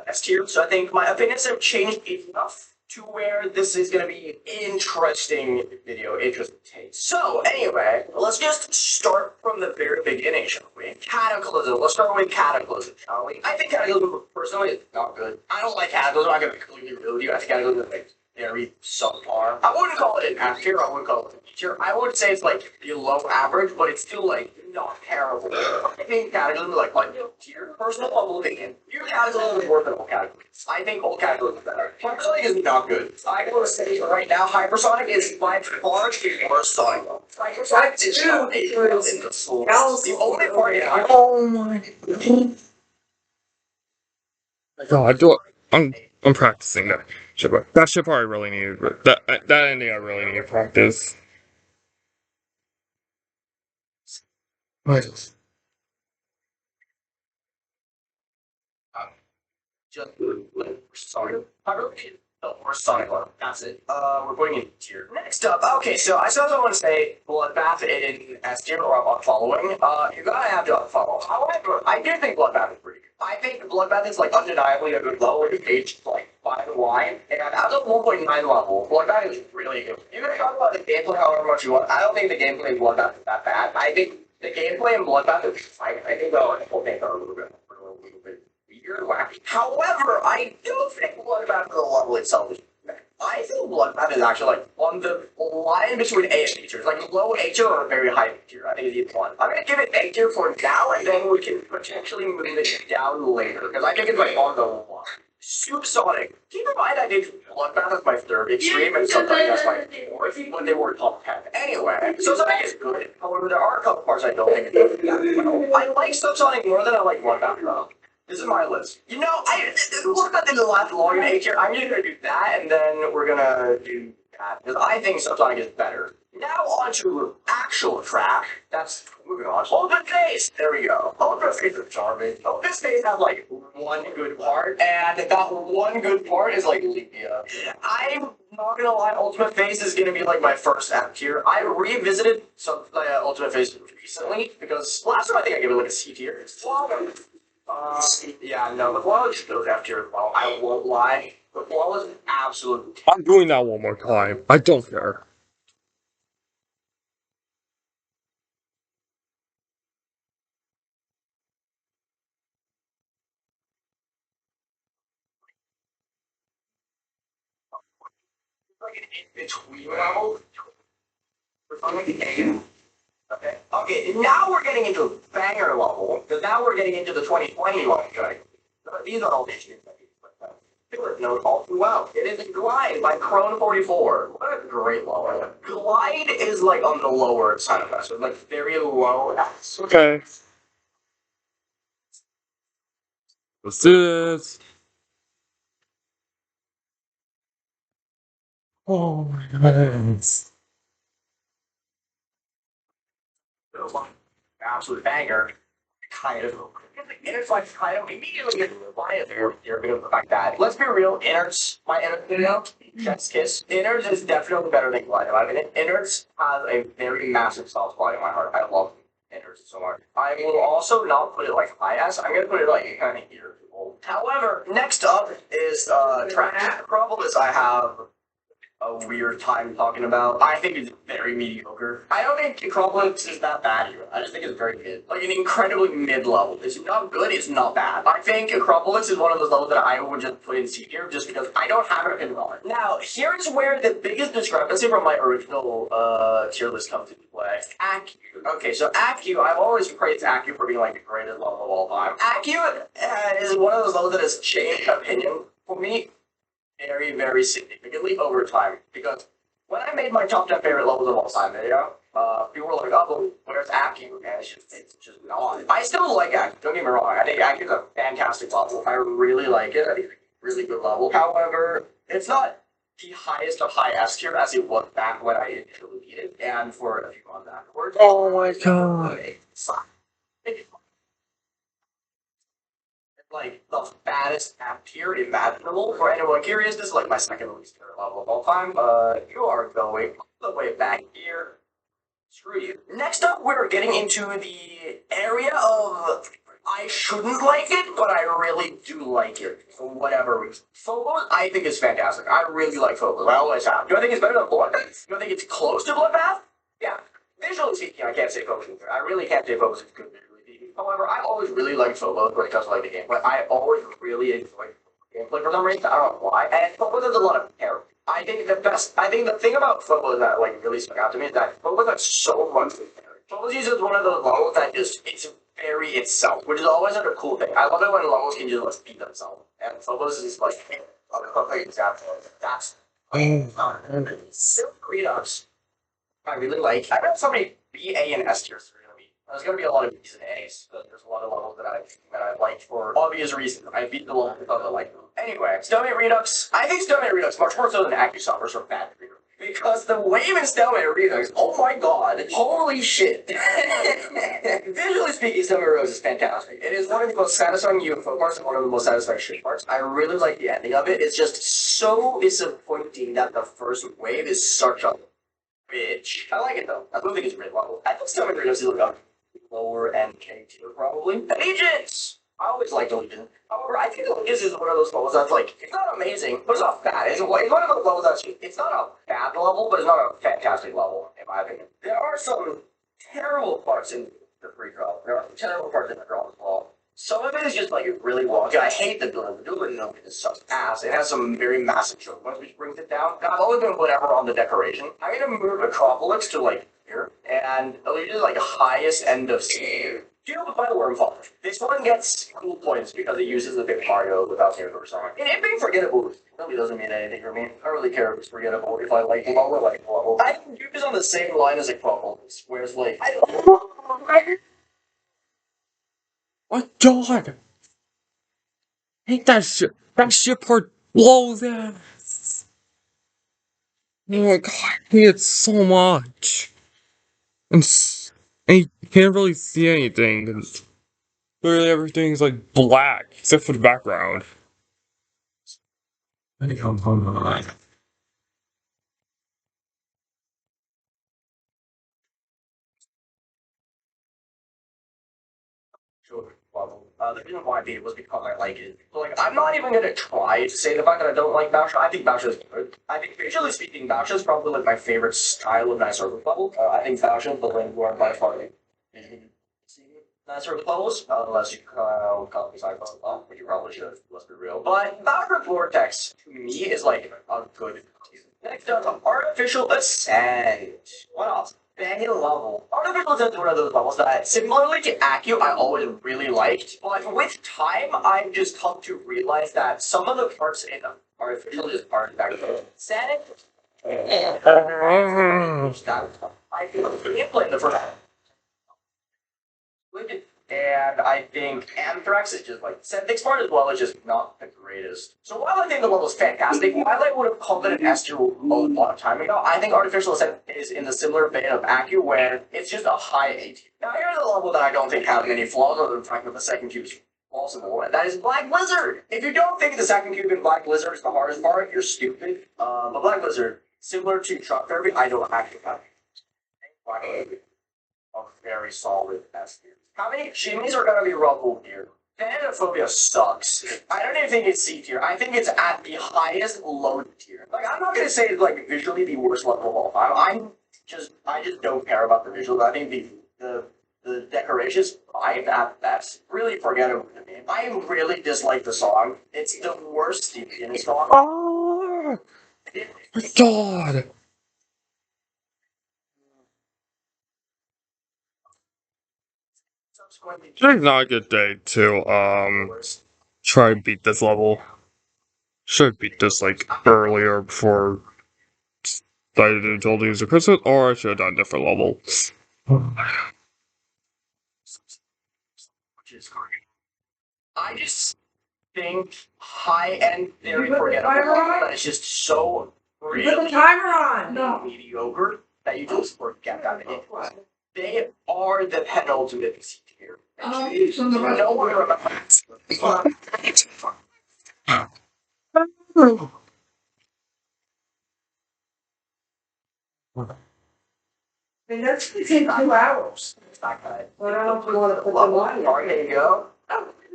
S tier, so I think my opinions have changed enough to where this is going to be an interesting video, interesting take. So, anyway, let's just start from the very beginning, shall we? Cataclysm. Let's start with Cataclysm, shall we? I think Cataclysm, personally, is not good. I don't like Cataclysm. I'm going to be completely real with you. I think Cataclysm is like very subpar. I wouldn't call it an F tier. I wouldn't call it an E tier. I would say it's like below average, but it's still like not terrible. I think Cataclysm is like tier. Personal humble opinion. Your Cataclysm is worth it all Cataclysm. I think all Cataclysm is better. Hypersonic is not good. I will say right now, Hypersonic is by far the worst Sonic. Hypersonic is not in the soul. The only part in Oh my god, I'm practicing that shit. But that shit part I really needed. That ending I really need to practice. What? Just sorry. I really should. Oh, we're Sonic one. That's it. We're putting in tier. Next up, okay, so I still don't want to say Bloodbath in S tier or I'm unfollowing. You're gonna have to unfollow. However, I do think Bloodbath is pretty good. I think Bloodbath is like undeniably a good level. It's aged like by the line, and as a 1.9 level, Bloodbath is really good. You can talk about the gameplay however much you want. I don't think the gameplay in Bloodbath is that bad. I think the gameplay in Bloodbath is fine. I think the whole thing are a little bit weird. Wacky. However, I do think Bloodbath the level itself is bad. I feel Bloodbath is actually like on the line between A and B tiers, like low A tier or very high B tier. I think it's either one. I'm gonna give it A tier for now, and then we can potentially move it down later because I think it's like on the line. Supersonic. Keep in mind I did Bloodbath as my third extreme and sometimes that's my fourth when they were top 10. Anyway, Subsonic is good. However, there are a couple parts I don't think it's that well. I like Subsonic more than I like Bloodbath though. This is my list. You know, look at the last long in A tier. I'm just gonna do that, and then we're gonna do that because I think Subsonic is better. Now on to actual track. That's moving on. Ultimate Face. There we go. Ultimate Face is charming. Ultimate Face has like one good part, and that one good part is like Libya. I'm not gonna lie. Ultimate Face is gonna be like my first F tier. I revisited some Ultimate Face recently because last time I think I gave it like a C tier. Yeah, no, the flaw just goes after as well. I won't lie. The flaw was absolute. I'm doing that one more time. I don't care. Like an in-between level. We're talking A. Okay. Okay, now we're getting into a banger level, because now we're getting into the 2020 level. These are all the issues. Note all too well. It is Glide by Crone44. What a great level. Glide is like on the lower side of us. It's like very low. Okay. Let's do this. Oh my goodness. Absolute banger. Kind of. Innards like kind of immediately get reliant there because of the fact that let's be real, Innards, my Innards video, Chef's Kiss. Innards is definitely better than Glide. I mean, Innards has a very massive soft spot in my heart. I love Innards so much. I will also not put it like high S. I'm gonna put it like kind of here. However, next up is track. The problem is I have a weird time talking about. I think it's very mediocre. I don't think Acropolis is that bad here. I just think it's very mid. Like an incredibly mid level. It's not good, it's not bad. I think Acropolis is one of those levels that I would just put in C tier just because I don't have it in knowledge. Now, here's where the biggest discrepancy from my original tier list comes into play. Accu. Okay, so Accu, I've always praised Accu for being like the greatest level of all time. Accu is one of those levels that has changed opinion for me very, very significantly over time. Because when I made my top 10 favorite levels of all time video, people were like, oh, well, where's Accu? And it's just not. I still like Accu, don't get me wrong. I think Accu is a fantastic level. I really like it. I think it's a really good level. However, it's not the highest of high S tier as it was back when I initially beat it, and for a few months afterwards. Oh my god. Like the baddest app tier imaginable. For anyone curious, this is like my second least favorite level of all time. You are going all the way back here. Screw you. Next up, we're getting into the area of I shouldn't like it, but I really do like it for whatever reason. Phobos, I think is fantastic. I really like Phobos. I always have. Do I think it's better than Bloodbath? Do I think it's close to Bloodbath? Yeah. Visually speaking, I can't say Phobos is good. I really can't say Phobos is good visually speaking. However, I always really liked Phobos when it comes to like the gameplay. I always really enjoyed gameplay for some reason. I don't know why. And Phobos has a lot of character. I think the thing about Phobos that like really stuck out to me is that Phobos has so much character. Phobos uses one of those levels that just it's very itself, which is always such a cool thing. I love it when levels can just like beat themselves. And Phobos is like a perfect example. That's still Redux. I really like. I have so many B, A, and S tiers are gonna be. There's gonna be a lot of B's and A's. But there's a lot of levels that I like for obvious reasons. I beat the level because I like them. Anyway, Stalemate Redux. I think Stalemate Redux much more so than AccuSoft for bad reader. Because the wave in Stalemate Redux, oh my god, holy shit. Visually speaking, Stalemate Redux is fantastic. It is one of the most satisfying UFO parts and one of the most satisfying shit parts. I really like the ending of it. It's just so disappointing that the first wave is such a bitch. I like it though. I don't think it's really well. I think Stalemate Redux is like a lower NK tier probably. Allegiance! I always liked Allegiance. However, I think Allegiance is one of those levels that's like, it's not amazing, but it's not bad. It's one of those levels that's, it's not a bad level, but it's not a fantastic level, in my opinion. There are some terrible parts in the free draw. There are terrible parts in the draw as well. Some of it is just like really wonky. I hate the building. The building is such ass. It has some very massive choke points which brings it down. And I've always been whatever on the decoration. I'm gonna move Acropolis to like here, and Allegiance is like highest end of scale. Deal with my wormfall. This one gets cool points because it uses the big Mario without Taylor or something. And it being forgettable really doesn't mean anything for me. I don't really care if it's forgettable. If I like the level, I like the level. I think Duke is on the same line as Acropolis, whereas like I don't. Oh god! I hate that shit. That shit part blows ass. Oh my god, I hate it so much. And you can't really see anything, because literally everything's like black, except for the background. Level. The reason why I beat it was because I like it. So, like, I'm not even gonna try to say the fact that I don't like Bowser. I think Bowser is good. I think, visually speaking, Bowser is probably like my favorite style of nice surface level. I think Bowser and the Link are by far nice surface levels, unless you call me Cyclone, which you probably should, let's be real. But Bowser Vortex, to me, is like a good. Next up, Artificial Ascent. What else? Banging level. Artificial Ascent is one of those levels that, similarly to Accu, I always really liked. But with time, I've just come to realize that some of the parts in Artificial just aren't that good. Ascent. I feel gameplay in the first. And I think Anthrax is just like Septic's part as well is just not the greatest. So while I think the level is fantastic, while I would have called it an S tier a lot of time ago, I think Artificial Ascent is in the similar vein of Accu where it's just a high A tier. Now here's a level that I don't think has any flaws other than the fact that the second cube is possible, and that is Black Blizzard. If you don't think the second cube in Black Blizzard is the hardest part, you're stupid. But Black Blizzard, similar to Truck Derby, I don't actually have a very solid S tier. How many chimneys are gonna be rubbled here? Phobia sucks. I don't even think it's C tier. I think it's at the highest low tier. Like, I'm not gonna say it's like visually the worst level of all time. I just don't care about the visuals. I think the decorations fine at best. Really forgettable to me. I really dislike the song. It's the worst Stevie song. Oh my god! Today's not a good day to try and beat this level. Should beat this like earlier before I did told you to Christmas, or I should have done a different level. I just think high-end very You put the forgettable. timer on? That it's just so Put the really timer on. No. mediocre that you just forget that it. They are the penultimate C tier. No one remembers. And that's gonna take 2 hours. It's not good. But I don't want to put them on. Alright, there you go.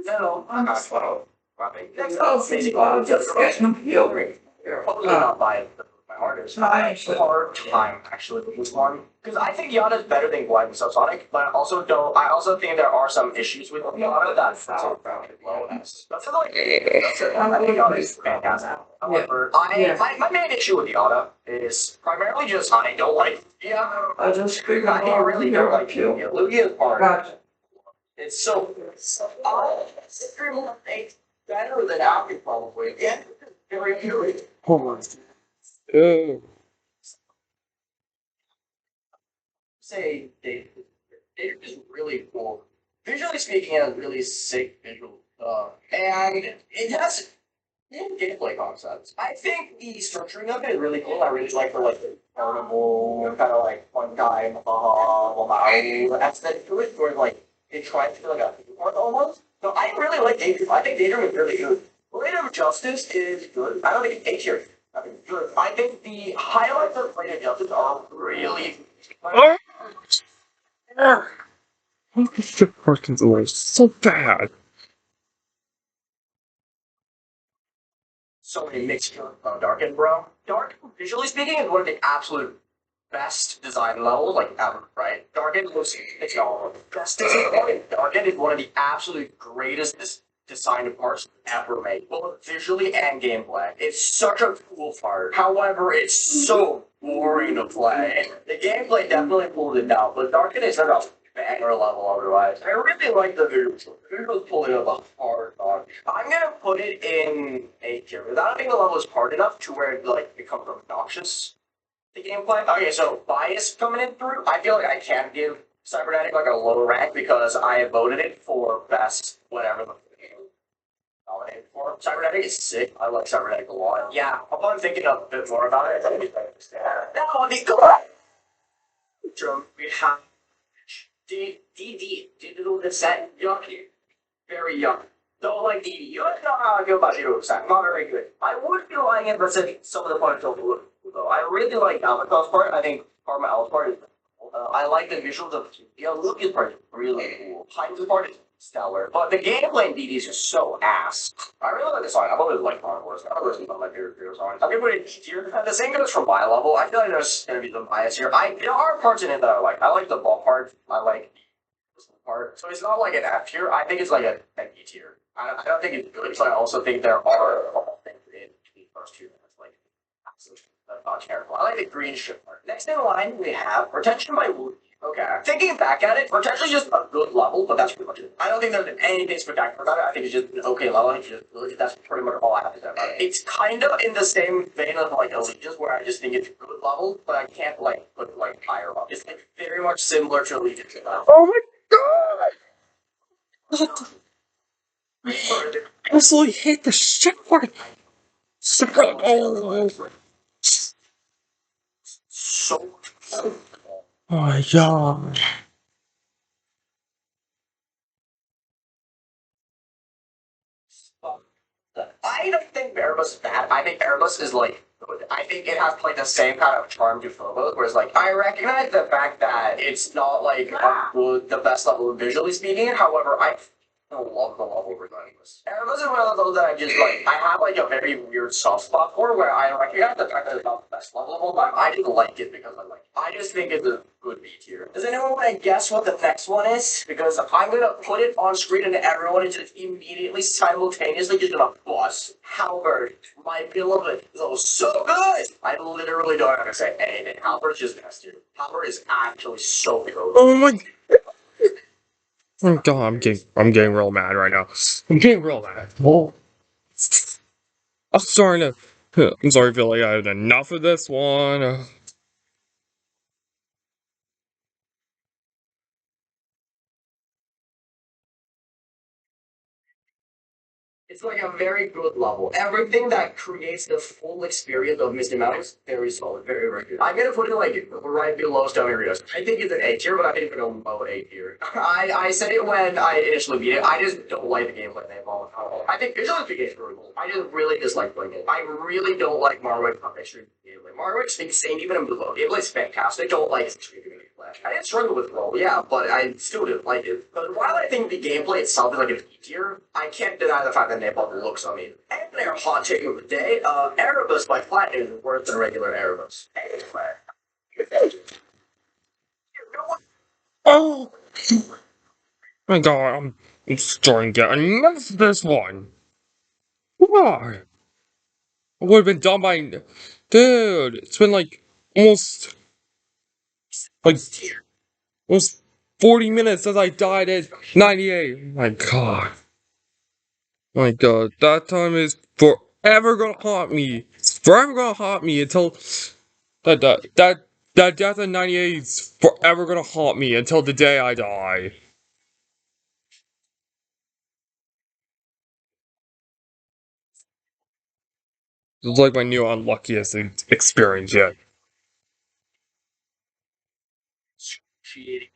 No, I'm not slow. Next up, basically, just getting them Probably not by my hardest. Hard time actually with this one. Because I think Yada's better than Glide and Subsonic, but I also think there are some issues with Yada that low S. That's like I think Yada is fantastic. However, my main issue with Yada is primarily just I don't like I just figured I really don't like you. Lugia's part. Gotcha. It's so better than Alchemy probably. Yeah. Very say Dave is really cool. Visually speaking, it has really sick visual and it has gameplay concepts. I think the structuring of it is really cool. I really like the carnival kind of fun time, wow aesthetic to it, where it tries to be like a theme park almost. So I really like Daydream. I think Daydream is really good. Blade of Justice is good. I don't think it's A tier. I think it's good. I think the highlights of Blade of Justice are really. Shit, Parkinson's so bad. So many mixed Darken, bro. Dark, visually speaking, is one of the absolute best design levels ever, right? Darken looks it's all best design. Darken is one of the absolute greatest design parts ever made, both visually and gameplay. It's such a cool part. However, it's so boring to play. The gameplay definitely pulled it down, but Darken is not a banger level otherwise. I really like the visuals. The visuals pulling up a hard dog. I'm gonna put it in A tier. Because I don't think the level is hard enough to where it becomes obnoxious. The gameplay. Okay, so bias coming in through. I feel like I can give Cybernetic a low rank because I voted it for best whatever the game nominated for. Cybernetic is sick. I like Cybernetic a lot. Yeah, upon thinking a bit more about it, I think it's better to stay. Now on the drum we have digital descent, yucky, very young. Don't like DD. You don't know how I feel about 0%. Not very good. I would be lying in percent some of the parts of the though. I really like Albatross part. I think Karma L's part is cool. I like the visuals of Lucas part is really cool. Hinds' part is stellar. But the gameplay in DD is just so ass. I really like the song. I've always liked Carnivores. Carnivores is one of my favorite songs. I'm gonna put it in D tier. The same goes for my level. I feel like there's gonna be some bias here. There are parts in it that I like. I like the ball part. I like the part. So it's not like an F tier. I think it's like an E tier. I don't think it's good, but I also think there are things in the first two that's absolutely not terrible. I like the green strip part. Next in line, we have Retention by wouldve. Okay. Thinking back at it, Retention is just a good level, but that's pretty much it. I don't think there's anything spectacular about it. I think it's just an okay level. That's pretty much all I have to say about it. It's kind of in the same vein of Allegiance, where I just think it's a good level, but I can't put higher up. It's very much similar to Allegiance. Oh my god! What the? I absolutely hate the shit for it. So. Oh my god. I don't think Erebus is bad. I think Erebus is good. I think it has the same kind of charm to Phobos, whereas I recognize the fact that it's not the best level visually speaking. However, I love the level regardless. Erebus is one of those that I just I have a very weird soft spot for where I recognize the fact that it's not the best level of all time. I just like it because I like it. I just think it's a good B tier. Does anyone want to guess what the next one is? Because I'm gonna put it on screen and everyone is just immediately simultaneously just gonna bust. Halberd, my beloved, is so good. I literally don't have to say anything. Halberd's just best tier. Halberd is actually so good. Oh my. Oh god, I'm getting real mad right now. I'm getting real mad. Oh. I'm starting to. I'm sorry, I feel like I had enough of this one. It's a very good level. Everything that creates the full experience of Misty Mouse, very solid, very, very good. I'm gonna put it right below Stone Areas. I think it's an A tier, but I think it's a low A tier. I said it when I initially beat it. I just don't like the gameplay they involve at all. I think visually speaking is really cool. I just really dislike playing it. I really don't like Marwick's extreme gameplay. Marwick's insane even in below. Gameplay's fantastic. I don't like his extreme gameplay. I didn't struggle with roll, yeah, but I still didn't like it. But while I think the gameplay itself is an E tier, I can't deny the fact that Napalm looks on me. And their hot take of the day, Erebus by Platinum is worse than regular Erebus. Anyway. Oh my god, I'm starting to get enough of this one. Why? I would have been done by. Dude, it's been almost. Like. Almost 40 minutes since I died at 98. My god. My god. That time is forever gonna haunt me. It's forever gonna haunt me until. That death at 98 is forever gonna haunt me until the day I die. It's like my new unluckiest experience yet. Cheating.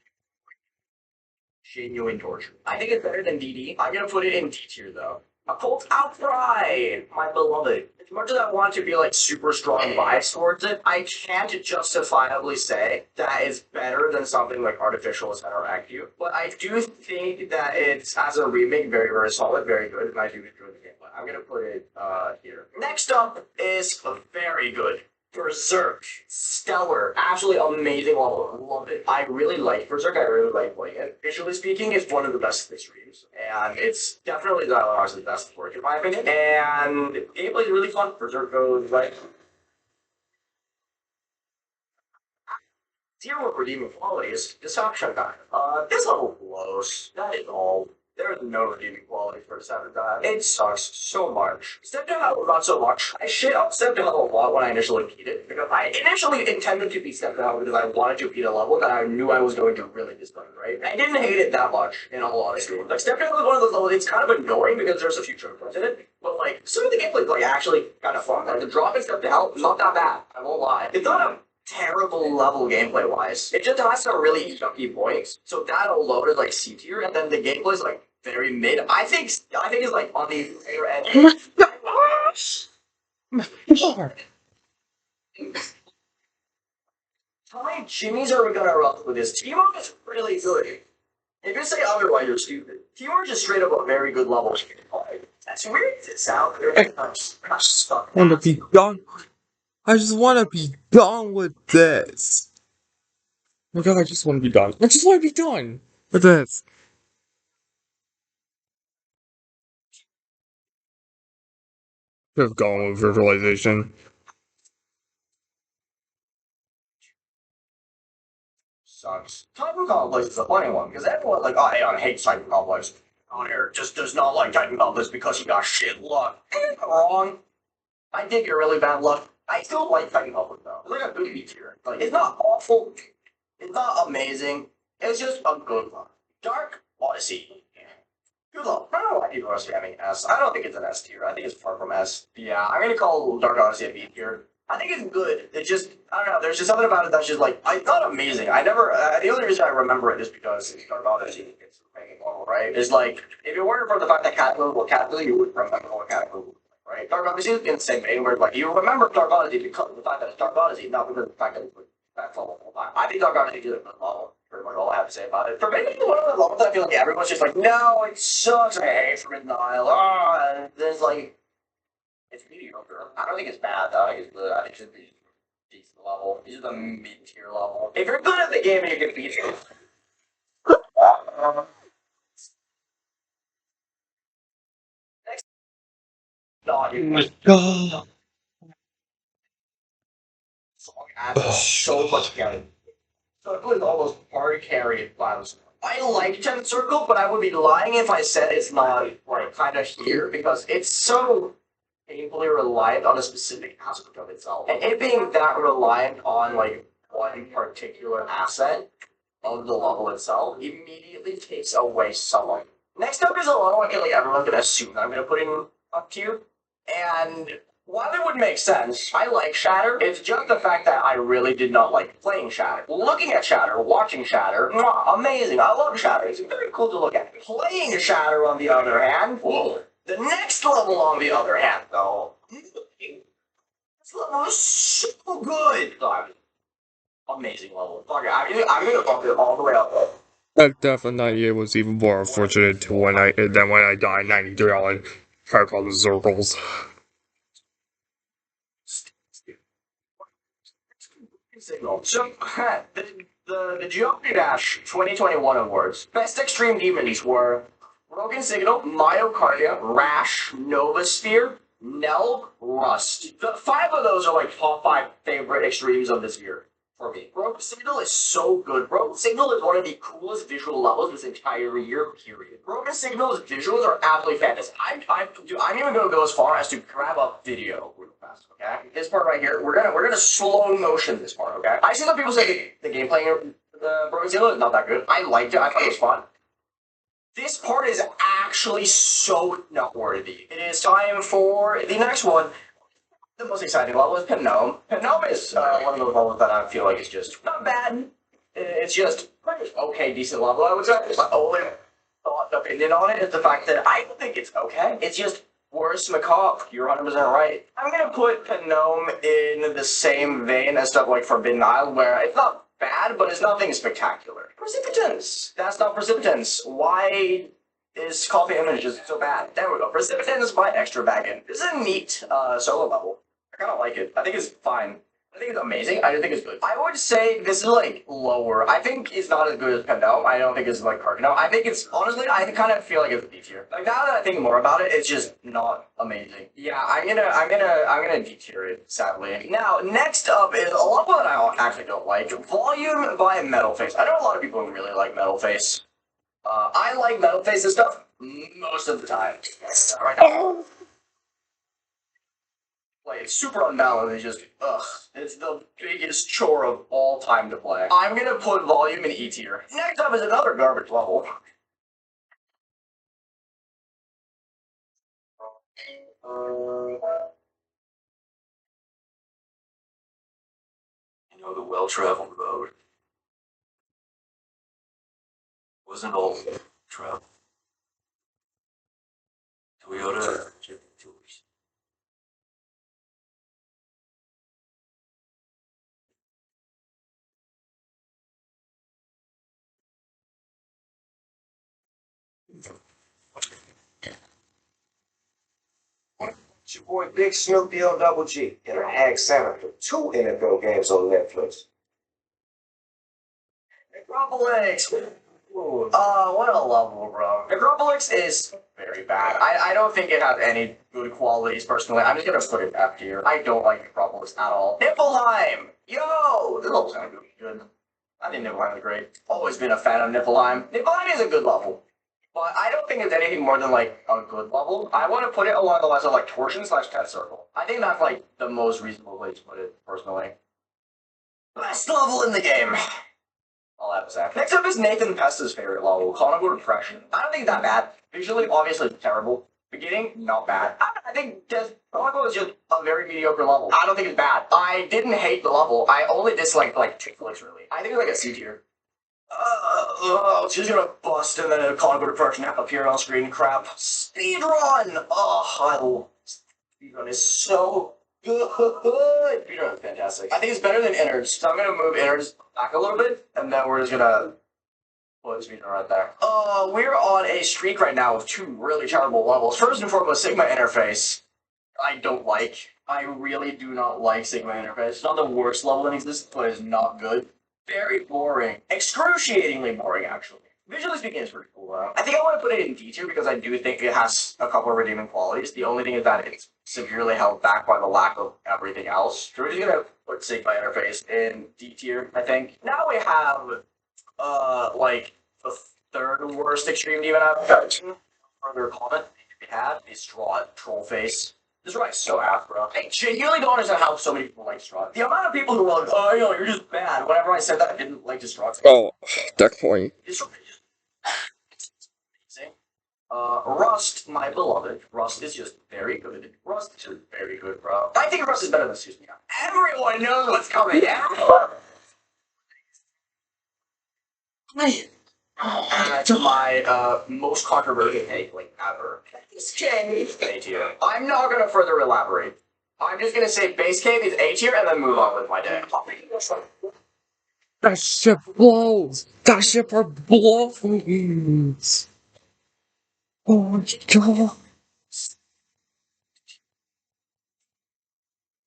Genuine torture. I think it's better than DD. I'm gonna put it in D tier though. A cult outcry, my beloved. As much as I want to be like super strong bias towards it, I can't justifiably say that it's better than something like Artificial Interact You. But I do think that it's as a remake very solid, very good, and I do enjoy the gameplay. I'm gonna put it here. Next up is very good. Berserk, stellar, absolutely amazing level. Love it. I really like Berserk. I really like playing it. Visually speaking, it's one of the best of the streams, and it's definitely the best work in my opinion. And gameplay is really fun. Berserk goes like zero redeeming qualities. Deception guy. This level blows. That is all. There is no redeeming quality for Deception guy. It sucks so much. Step down level not so much. I shit up Step down level a lot when I initially beat it. Because I initially intended to beat Step down because I wanted to beat a level that I knew I was going to really discover, right? I didn't hate it that much in all honesty. Like Step down was one of those levels, it's kind of annoying because there's a few chokepoints in it. But like, some of the gameplay is like actually kind of fun. Like the drop in Step down, not that bad. I won't lie. It's not a terrible level gameplay wise. It just has some really chunky points. So that alone is like C tier, and then the gameplay is like very mid. I think it's like on the higher end. How many jimmies are we gonna run with this? Teamwork is really good. If you say otherwise, you're stupid. Teamwork is straight up a very good level. That's weird to sound. I'm stuck. I want to be done. I just want to be done with this. Oh my god, I just want to be done. I just want to be done with this. Could have gone with virtualization. Sucks. Titan Complex is a funny one because everyone like, oh, hey, I hate Titan Complex. On here just does not like Titan Complex because he got shit luck. Wrong. I did get really bad luck. I still like Titan Complex though. It's like a good beat here. Like it's not awful. It's not amazing. It's just a good one. Dark Odyssey. Good luck. I don't know why people are spamming S. I don't think it's an S tier. I think it's far from S. Yeah, I'm gonna call Dark Odyssey a B tier. I think it's good. It's just, I don't know, there's just something about it that's just like, it's not amazing. I never, the only reason I remember it is because it's Dark Odyssey. It's making normal, right? It's like, if it weren't for the fact that Cataclysm was Cataclysm, you would remember what Cataclysm was like, right? Dark Odyssey is in the same vein where, like, you remember Dark Odyssey because of the fact that it's Dark Odyssey, not because of the fact that it's back level the whole time. I think Dark Odyssey is a good level. Pretty much all I have to say about it. For me, one of the levels I feel like everyone's just like, no, it sucks. I hate Forbidden Isle. And there's like, it's mediocre. I don't think it's bad though. I think it's good. I think it should be decent level. These are the mid tier level. If you're good at the game, you can beat it. Next, no, you God. song adds so much carry. So it was almost hard carry battles. I like 10th Circle, but I would be lying if I said it's not like kind of here because it's so painfully reliant on a specific aspect of itself. And it being that reliant on like one particular asset of the level itself immediately takes away someone. Next up is a level I feel like everyone's gonna assume that I'm gonna put in up tier. And while it would make sense, I like Shatter. It's just the fact that I really did not like playing Shatter. Looking at Shatter, watching Shatter, amazing. I love Shatter. It's very cool to look at. Playing Shatter, on the other hand, whoa. The next level, on the other hand, though, this level is so good. Amazing level. Okay, I'm gonna bump it all the way up. That Death of 98 was even more unfortunate than when I died 93 on Paracosm Circles. Signal. So, the Geometry Dash 2021 awards. Best Extreme Demons were Broken Signal, Myocardia, Rash, Novasphere, Nell, Rust. The 5 of those are like top 5 favorite extremes of this year for me. Broken Signal is so good. Broken Signal is one of the coolest visual levels this entire year, period. Broken Signal's visuals are absolutely fantastic. I'm even gonna go as far as to grab up video real fast, okay? This part right here, we're gonna slow motion this part, okay? I see some people say the gameplay in the Broken Signal is not that good. I liked it, I thought it was fun. This part is actually so noteworthy. It is time for the next one. the most exciting level is Gnome. Gnome is one of those levels that I feel like is just not bad. It's just okay, decent level. I would say my only thought opinion on it is the fact that I don't think it's okay. It's just worse macabre. You're 100% right. I'm gonna put Gnome in the same vein as stuff like Forbidden Isle, where it's not bad, but it's nothing spectacular. Precipitance. That's not Precipitance. Why is Coffee Image just so bad? There we go. Precipitance by Extra Wagon. This is a neat solo level. I kind of like it. I think it's fine. I think it's amazing. I don't think it's good. I would say this is like lower. I think it's not as good as Pendulum. I don't think it's like Carcano. I think it's honestly. I kind of feel like it's D tier. Like now that I think more about it, it's just not amazing. Yeah, I'm gonna D tier it. Sadly. Now next up is a level that I actually don't like. Volume by Metal Face. I know a lot of people really like Metal Face. I like Metal Face's stuff most of the time. Right now. Like, it's super unbalanced, it's just, it's the biggest chore of all time to play. I'm gonna put Volume in E tier. Next up is another garbage level. You know, the well-traveled road wasn't all travel. Toyota Tours. It's your boy Big Snoopy on Double G, and I asked Santa for 2 NFL games on Netflix. Necropolix! What a level, bro. Necropolix is very bad. I don't think it has any good qualities, personally. I'm just gonna put it F tier. I don't like Necropolix at all. Niflheim! Yo! This level's gonna be good. I think Niflheim is great. Always been a fan of Niflheim. Niflheim is a good level. But I don't think it's anything more than, like, a good level. I want to put it along the lines of, like, Torsion / 10th Circle. I think that's, like, the most reasonable place to put it, personally. Best level in the game. I'll have to say. Next up is Nathan Pesta's favorite level, Conical Depression. I don't think it's that bad. Visually, obviously, terrible. Beginning, not bad. I think Conical is just a very mediocre level. I don't think it's bad. I didn't hate the level. I only disliked, like, tick flicks, really. I think it's like a C tier. She's gonna bust and then a Conical Depression appear on screen. Crap. Speedrun! I love Speedrun is so good. Speedrun is fantastic. I think it's better than Innards, so I'm gonna move Innards back a little bit, and then we're just gonna put Speedrun right there. We're on a streak right now of 2 really terrible levels. First and foremost, Sigma Interface. I don't like. I really do not like Sigma Interface. It's not the worst level in existence, but it's not good. Very boring. Excruciatingly boring, actually. Visually speaking, it's pretty cool, though. I think I want to put it in D tier because I do think it has a couple of redeeming qualities. The only thing is that it's severely held back by the lack of everything else. So we're just gonna put Sigma Interface in D tier, I think. Now we have, like, the 3rd worst Extreme Demon I've further comment we had is Straw Troll Face. This is right so ass, bro. I genuinely don't understand how so many people like Strahd. The amount of people who are like, oh, you're just bad. Whenever I said that, I didn't like Strahd. Oh, definitely. It's amazing. Rust, my beloved. Rust is just very good. Rust is just very good, bro. I think Rust is better than Susan. Everyone knows what's coming. Yeah. That's my most controversial take, like, ever. Base Cave A tier. I'm not gonna further elaborate. I'm just gonna say Base Cave is A tier and then move on with my day. That shit blows! That shit for blows! Oh my god.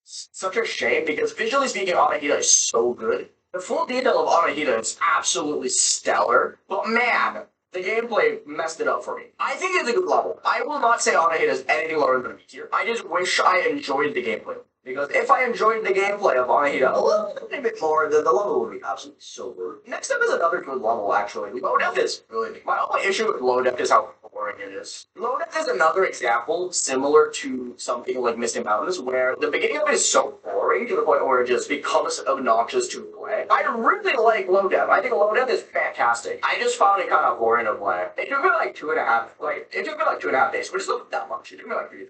Such a shame because visually speaking, Anahita is so good. The full detail of Anahita is absolutely stellar, but man, the gameplay messed it up for me. I think it's a good level. I will not say Anahita is anything lower than a B tier. I just wish I enjoyed the gameplay. Because if I enjoyed the gameplay of Anahita a little bit more, then the level would be absolutely so good. Next up is another good level, actually. Low depth is good. My only issue with low depth is how boring it is. Low depth is another example similar to something like Misty Mountains, where the beginning of it is so boring to the point where it just becomes obnoxious to play. I really like low depth. I think low depth is fantastic. I just found it kind of boring to play. It took me like 2.5 days, which is not that much. It took me like 3 days.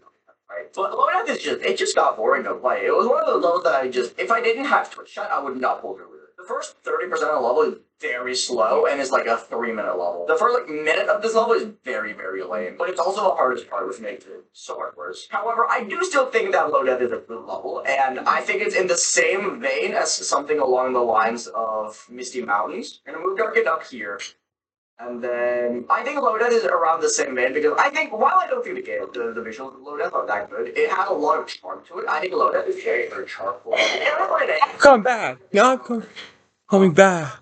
right? But low death is just, it just got boring to play. It was one of those levels that I just, if I didn't have Twitch chat, I would not pull through with it. The first 30% of the level is very slow and is like a 3-minute level. The first like minute of this level is very, very lame, but it's also the hardest part, which makes it so much worse. However, I do still think that low death is a good level, and I think it's in the same vein as something along the lines of Misty Mountains. I'm gonna move Darken up here. And then I think low death is around the same vein because I think while I don't think the visuals of low death are that good, it has a lot of charm to it. I think low death is very, very charmful. Come back. Now I'm coming back.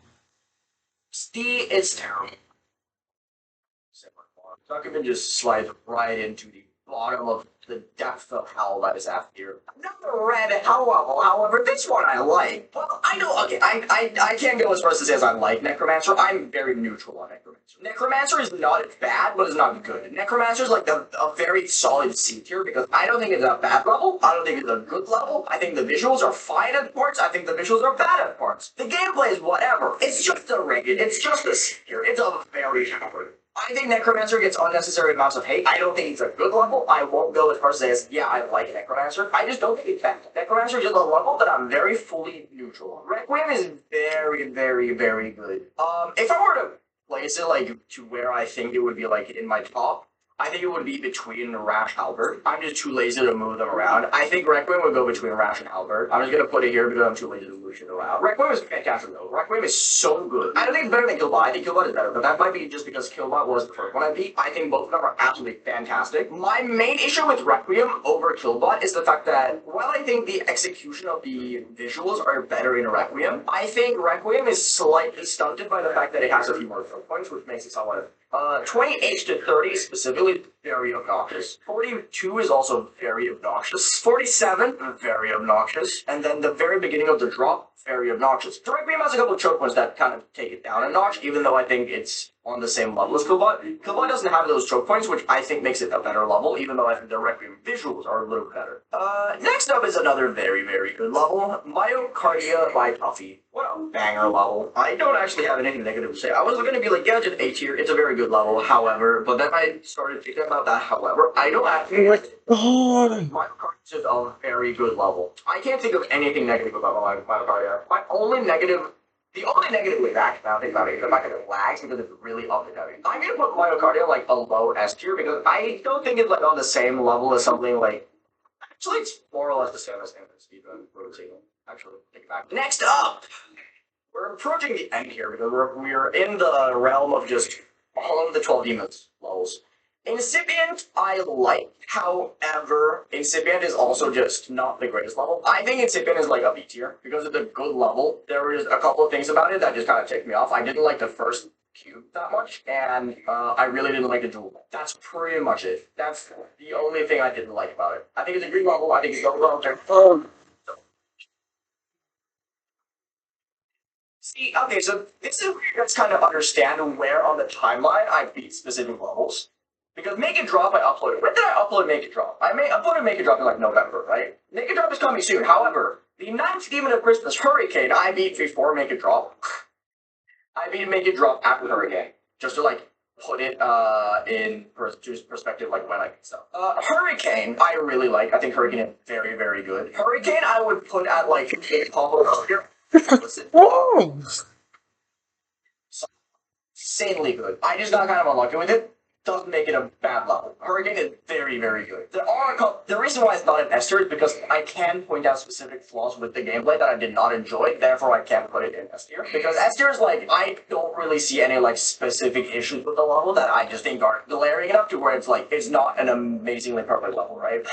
Steve is terrible. Zuckerman just slides right into the bottom of the depth of hell that is after here. Not the red hell level, however, this one I like. Well, I know, okay, I can't go as far as to say as I like Necromancer. I'm very neutral on Necromancer. Necromancer is not bad, but it's not good. Necromancer is like a very solid C tier because I don't think it's a bad level. I don't think it's a good level. I think the visuals are fine at parts. I think the visuals are bad at parts. The gameplay is whatever. It's just a rated. It's just a C tier. It's a very average. I think Necromancer gets unnecessary amounts of hate. I don't think it's a good level. I won't go as far as saying, yeah, I like Necromancer. I just don't think it's bad. Necromancer is just a level that I'm very fully neutral on. Requiem is very, very, very good. If I were to place it like to where I think it would be like in my top, I think it would be between Rash and Halberd. I'm just too lazy to move them around. I think Requiem would go between Rash and Halberd. I'm just gonna put it here because I'm too lazy to move shit around. Requiem is fantastic though. Requiem is so good. I don't think it's better than Killbot. I think Killbot is better, but that might be just because Killbot was the first one I beat. I think both of them are absolutely fantastic. My main issue with Requiem over Killbot is the fact that while I think the execution of the visuals are better in Requiem, I think Requiem is slightly stunted by the fact that it has a few more throw points, which makes it somewhat 28 to 30 specifically is very obnoxious. 42 is also very obnoxious. 47, very obnoxious. And then the very beginning of the drop, very obnoxious. Direct Beam has a couple of choke points that kind of take it down a notch, even though I think it's on the same level as Killbot. Killbot doesn't have those choke points, which I think makes it a better level, even though I think the Direct Beam visuals are a little better. Next up is another very, very good level, Myocardia by Tuffy. What a banger level. I don't actually have anything negative to say. I was going to be like, yeah, it's an A tier, it's a very good level, however, but then I started thinking about that, however, I don't actually like it. Myocardia is a very good level. I can't think of anything negative about Myocardia. The only negative with that, now think about it, is the fact that it lags because it's really up and down. I'm going to put Myocardia like a low S tier because I don't think it's like on the same level as something like, actually it's more or less the same as even rotating. Actually, take it back. Next up, we're approaching the end here because we're in the realm of just all of the 12 demons levels. Incipient, I like. However, Incipient is also just not the greatest level. I think Incipient is like a B tier because it's a good level. There is a couple of things about it that just kind of ticked me off. I didn't like the first cube that much, and I really didn't like the duel. That's pretty much it. That's the only thing I didn't like about it. I think it's a great level. I think it's overall there. See, okay, so this is where you guys kind of understand where on the timeline I beat specific levels. Because Make It Drop I uploaded. When did I upload Make It Drop? I uploaded Make It Drop in like November, right? Make It Drop is coming soon. However, the ninth Demon of Christmas, Hurricane, I beat before Make It Drop. I beat Make It Drop after Hurricane. Just to like put it in perspective, like when I beat stuff. Hurricane, I really like. I think Hurricane is very, very good. Hurricane, I would put at like a couple of here. Listen. Insanely good. I just got kind of unlucky with it. Doesn't make it a bad level. Hurricane is very, very good. There are a couple. The reason why it's not an S tier is because I can point out specific flaws with the gameplay that I did not enjoy. Therefore, I can't put it in S tier. Because S tier is like I don't really see any like specific issues with the level that I just think are glaring enough to where it's like it's not an amazingly perfect level, right?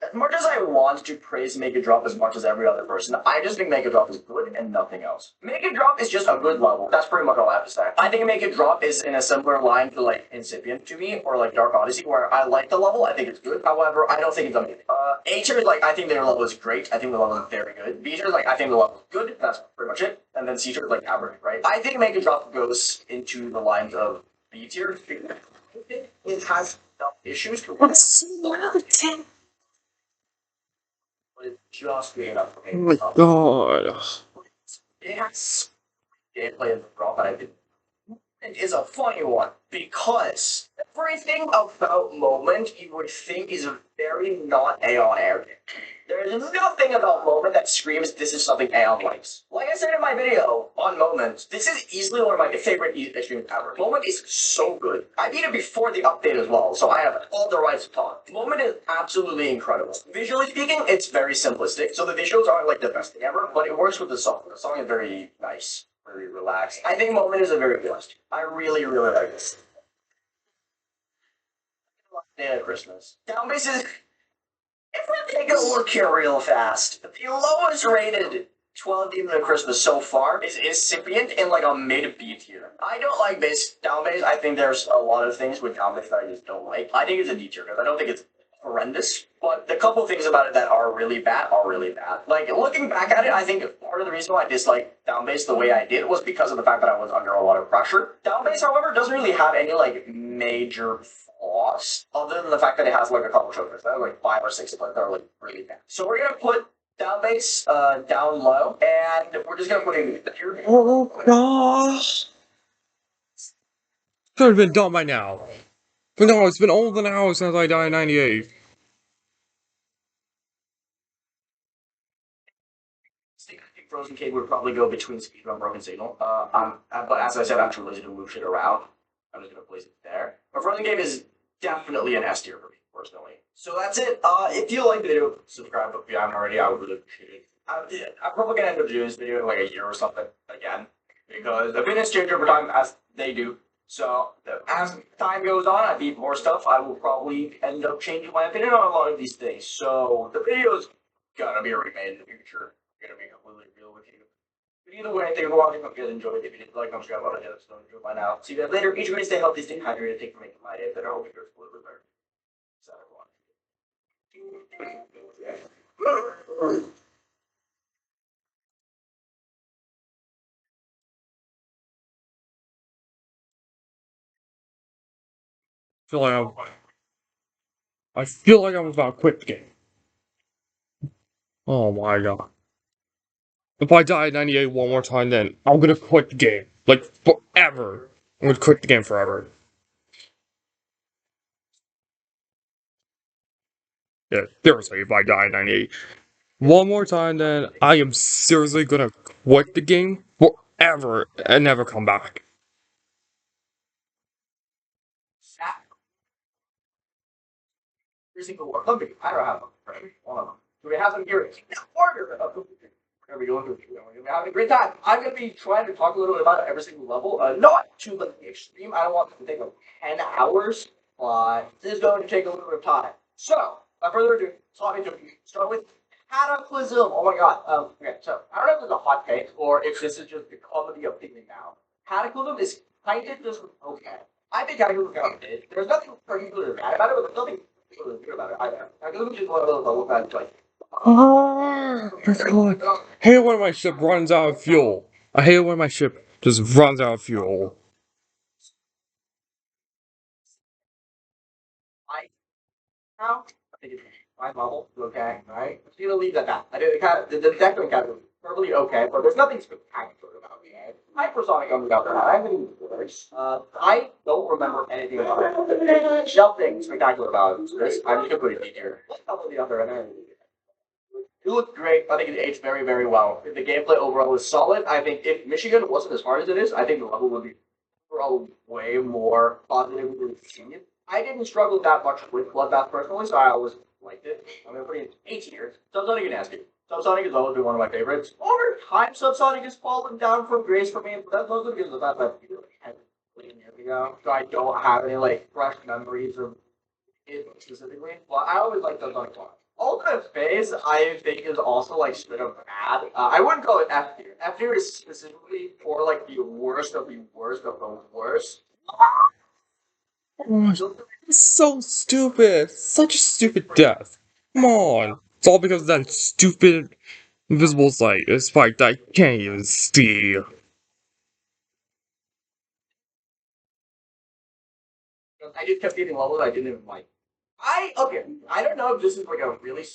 As much as I want to praise Make It Drop as much as every other person, I just think Make It Drop is good and nothing else. Make It Drop is just a good level. That's pretty much all I have to say. I think Make It Drop is in a similar line to like Incipient to me, or like Dark Odyssey, where I like the level, I think it's good. However, I don't think it's amazing. A tier is like, I think their level is great. I think the level is very good. B tier is like, I think the level is good. That's pretty much it. And then C tier is like average, right? I think Make It Drop goes into the lines of B tier. It has enough issues to but it's just big enough for me. Oh my god. It has gameplay in the drop, but I did. It is a funny one because Everything about Moment you would think is very not Aeon arrogant. There is nothing about Moment that screams this is something Aeon likes. Like I said in my video on Moment, this is easily one of my favorite streams ever. Moment is so good. I beat it before the update as well, so I have all the rights to talk. Moment is absolutely incredible. Visually speaking, it's very simplistic, so the visuals aren't like the best thing ever, but it works with the song. The song is very nice, very relaxed. I think Moment is a very good one. I really, really like this. Day of Christmas. Down bases. If we take a look here real fast, the lowest rated 12 Demon of Christmas so far is Incipient in like a mid B tier. I don't like down bass. I think there's a lot of things with down bass that I just don't like. I think it's a D tier because I don't think it's horrendous. But the couple things about it that are really bad are really bad. Like looking back at it, I think part of the reason why I disliked down bass the way I did was because of the fact that I was under a lot of pressure. Down bass, however, doesn't really have any like major flaws, other than the fact that it has like a couple chokers. That are like 5 or 6 of them that are like really bad. So we're gonna put down bass down low, and we're just gonna put in here. Oh gosh. Should have been done by now. But no, it's been over an hour since I died in 98. I think Frozen Cave would probably go between Speed and Broken Signal. But as I said, I'm too lazy to move shit around. I'm just gonna place it there. But Frozen Cave is definitely an S tier for me, personally. So that's it. If you like the video, subscribe if you haven't already. I would really appreciate it. I'm probably gonna end up doing this video in like a year or something again, because opinions change over time as they do. So as time goes on, I beat more stuff. I will probably end up changing my opinion on a lot of these things. So the video's gonna be remade in the future. I'm gonna be completely real with you. But either way, thank you for watching. Hope you guys enjoyed. If you did like, don't forget about it. Don't enjoy by now. See you guys later. Each way, stay healthy, stay hydrated. Thank you for making my day better. I hope you're a little bit better. So everyone. I feel like I'm about to quit the game. Oh my god. If I die at 98 one more time, then I'm gonna quit the game. Like, forever. I'm gonna quit the game forever. Yeah, seriously, if I die at 98 one more time, then I am seriously gonna quit the game forever and never come back. Every single one. Let me. I don't have them. One of them. Do we have them here? Order. There we go. We're having a great time. I'm going to be trying to talk a little bit about every single level. Not to the extreme. I don't want it to take like 10 hours, but this is going to take a little bit of time. So, without further ado, start with Cataclysm. Oh my god. Okay, so I don't know if it's a hot take or if this is just the comedy of thinking now. Cataclysm is kind of just okay. I think Cataclysm got good. There's nothing particularly bad about it, but there's nothing particularly good about it either. Cataclysm is just one of those levels that's like, Oh my god. I hate when my ship runs out of fuel. I hate when my ship just runs out of fuel. I now I think it's my level, okay, alright? I'm just gonna leave that down. I did the deck doing kind of perfectly okay, but there's nothing spectacular about it. Hypersonic comes out there. I haven't even worse. I don't remember anything about it. Nothing spectacular about this. I'm just gonna put it in here. Let's couple the other and then it looked great. I think it aged very, very well. The gameplay overall was solid. I think if Michigan wasn't as hard as it is, I think the level would be overall way more positively received. I didn't struggle that much with Bloodbath personally, so I always liked it. I'm gonna put it in 8 tiers. Subsonic and Nasty. Subsonic has always been one of my favorites. Over time, Subsonic has fallen down from grace for me, but that's mostly because of the fact that I had it years ago. So I don't have any like fresh memories of it specifically. Well, I always liked Subsonic one. Ultimate Phase, I think, is also like straight up bad. I wouldn't call it F tier. F tier is specifically for like the worst of the worst of the worst. It's so stupid. Such a stupid death. Come on. It's all because of that stupid invisible sight. A spike that I can't even see. I just kept getting levels I didn't even like. Okay. I don't know if this is like a really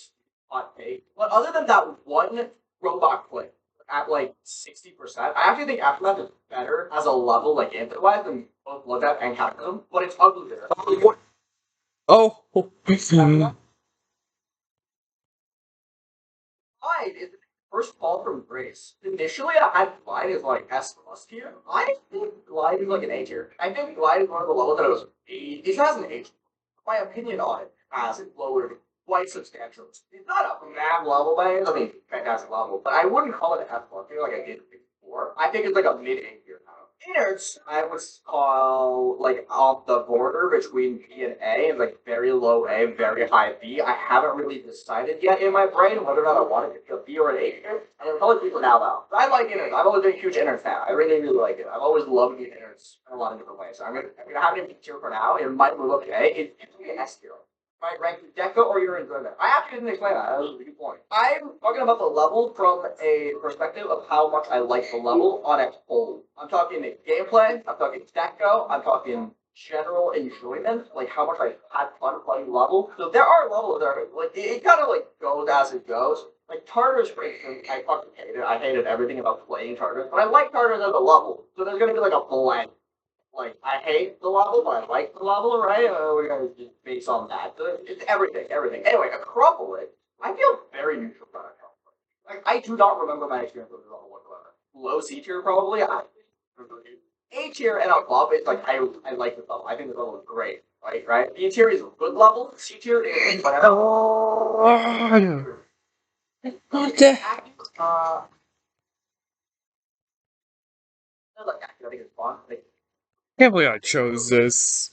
hot take, but other than that one robot clip, at like 60%. I actually think Aftermath is better as a level, like gameplay-wise, than both Bloodbath and Cataclysm, but it's uglier. Oh. Glide is the first fall from grace. Initially, I had Glide as like S plus tier. I think Glide is like an A tier. I think Glide is one of the levels that it was A. It has an A tier. My opinion on it has it lowered quite substantially. It's not a mad level by any, I mean, fantastic level, but I wouldn't call it an F plus tier like I did before. I think it's like a mid A tier now. Innards, I would call like off the border between B and A, and like very low A, very high B. I haven't really decided yet in my brain whether or not I want it to be a B or an A tier. And it'll probably be for now though. I like innards. I've always been a huge innards fan. I really, really like it. I've always loved the innards in a lot of different ways. So I'm gonna have it in B tier for now. It might move up to A. It's usually an S tier. Might rank Deco or your enjoyment. I actually didn't explain that. That was a good point. I'm talking about the level from a perspective of how much I like the level on a whole. I'm talking gameplay, I'm talking Deco, I'm talking general enjoyment, like how much I had fun playing the level. So there are levels that are like it kind of like goes as it goes. Like Tartarus, for instance, I fucking hated. I hated everything about playing Tartarus, but I like Tartarus as a level. So there's gonna be like a blend. Like I hate the level, but I like the level, right? We're gonna just base on that. So it's everything, everything. Anyway, Acropolis, I feel very neutral about Acropolis. Like I do not remember my experience with the level whatsoever. Low C tier probably. A tier and above is like I like the level. I think the level is great. Right? B tier is a good level. C tier is whatever. Oh. What the? I think it's fun. Like, Can't believe I chose this.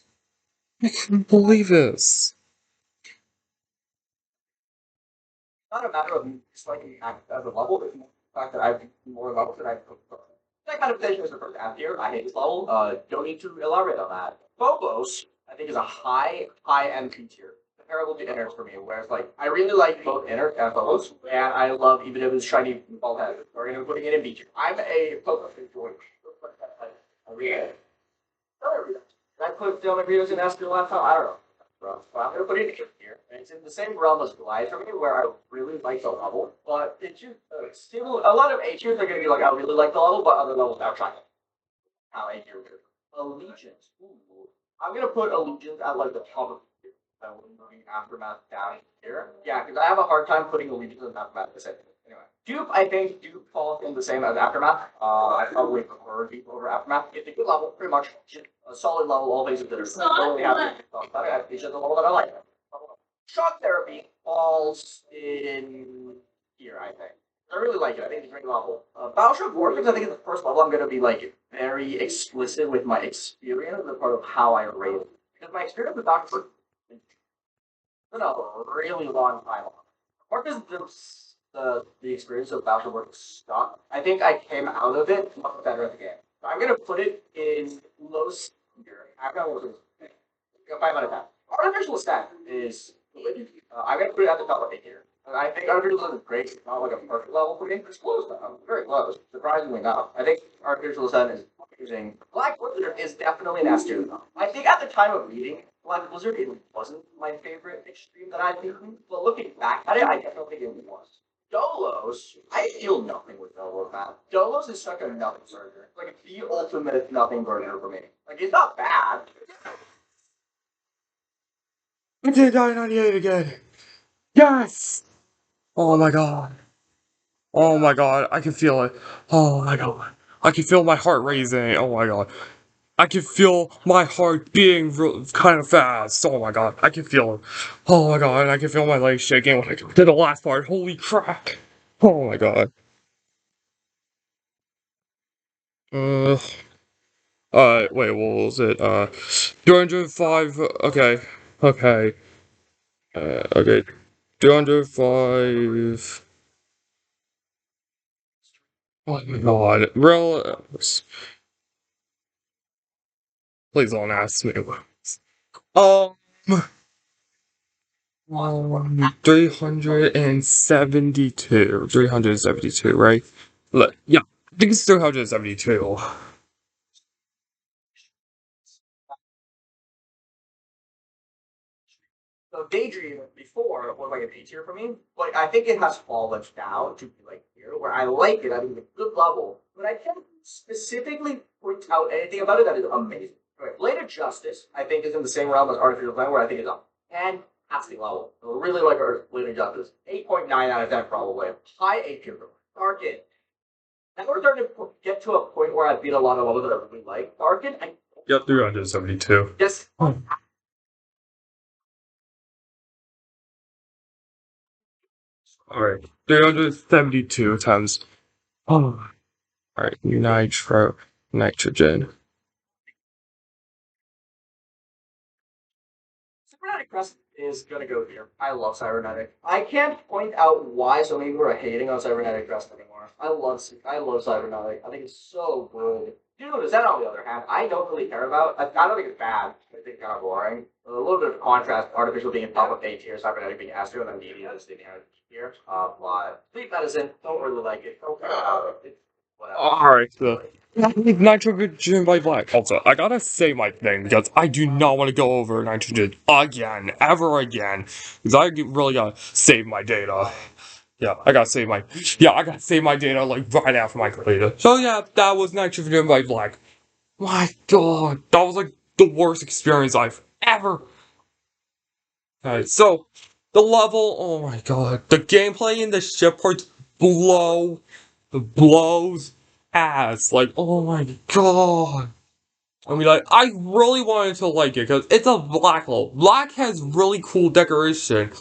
I can't believe this. not a matter of disliking act as a level, it's more the fact that I've more levels than I've preferred. That kind of position is the first app here. I hate this level. Don't need to elaborate on that. Phobos, I think, is a high MP tier. Comparable to Innards for me, whereas like I really like both Innards and Phobos, and I love even if it's shiny bald head. We're gonna be putting it in B tier. I'm a Phobos enjoyer. I read it. Did I put Delmagritos in S tier last time? I don't know. But I'm gonna put it in here, and it's in the same realm as Glide for me, where I really like the level, but it just still a lot of A tiers are gonna be like I really like the level, but other levels outshine it. How A tier is. Allegiance. Ooh. I'm gonna put Allegiance at like the top of the tier. So moving Aftermath down here. Yeah, because I have a hard time putting Allegiance and Aftermath the same. Anyway. Dupe, I think Dupe falls in the same as Aftermath. I probably prefer Dupe over Aftermath. It's a good level, pretty much. Just a solid level, all things considered. Don't really have to talk about it. It's just a level that I like. Shock Therapy falls in here, I think. I really like it. I think it's a great level. Bioshock Vortex, I think is the first level I'm going to be like very explicit with my experience as part of how I rate it. Because my experience with Bioshock has been a really long time on. What does the experience of Bioshock Vortex stuck? I think I came out of it much better at the game. So I'm going to put it in low tier. I'm going to 5 out of 10. Artificial Ascent is good. I'm going to put it at the top of 8 here. And I think Artificial Ascent is great. It's not like a perfect level for me. It's close though. Very close. Surprisingly enough. I think Artificial Ascent is amazing. Black Blizzard is definitely an S tier though. I think at the time of reading Black Blizzard, it wasn't my favorite extreme that I've been. But looking back at it, I definitely think it was. Dolos, I feel nothing with Dolos, man. Dolos is such a nothing burger. Like the ultimate nothing burger for me. Like it's not bad. I did 998 again. Yes! Oh my god. Oh my god, I can feel it. Oh my god. I can feel my heart raising. Oh my god. I can feel my heart beating kind of fast. Oh my god, I can feel it. Oh my god, I can feel my legs shaking when I get to the last part. Holy crap. Oh my god. Uh, wait, what was it? 205, okay. Okay. Okay. 205. Oh my god. Please don't ask me. Um, 372. 372, right? Yeah, I think it's 372. So Daydream before was like an A tier for me, but I think it has fallen down to be like here, where I like it. I think it's a good level, but I can't specifically point out anything about it that is amazing. Right. Blade of Justice, I think, is in the same realm as Artificial Plan, where I think it's a fantastic level. I really like Blade of Justice. 8.9 out of 10 probably. High A tier for Darkin. Now we're starting to get to a point where I beat a lot of levels that I really like. Darkin, I Yep, 372. just Alright, 372 times. Oh. Alright, nitrogen. Cybernetic Crest is gonna go here. I love Cybernetic. I can't point out why so many people are hating on Cybernetic Crest anymore. I love Cybernetic. I think it's so good. You know, Zen on the other hand, I don't really care about. I don't think it's bad. I think it's kind of boring. A little bit of contrast, artificial being top of A tier, cybernetic being S tier, and then media is the here. But sleep medicine, don't really like it. Don't care about it. It's whatever. Alright, so. Nitrogen by Vlacc. Also, I gotta say my thing because I do not want to go over nitrogen again, ever again. Because I really gotta save my data. Yeah, I gotta save my data like right after my completed. So yeah, that was nitrogen by Vlacc. My god, that was like the worst experience I've ever. Alright, so the level, oh my god, the gameplay in the ship parts blows ass. Like, oh my god. I mean, like, I really wanted to like it because it's a Vlacc level. Vlacc has really cool decoration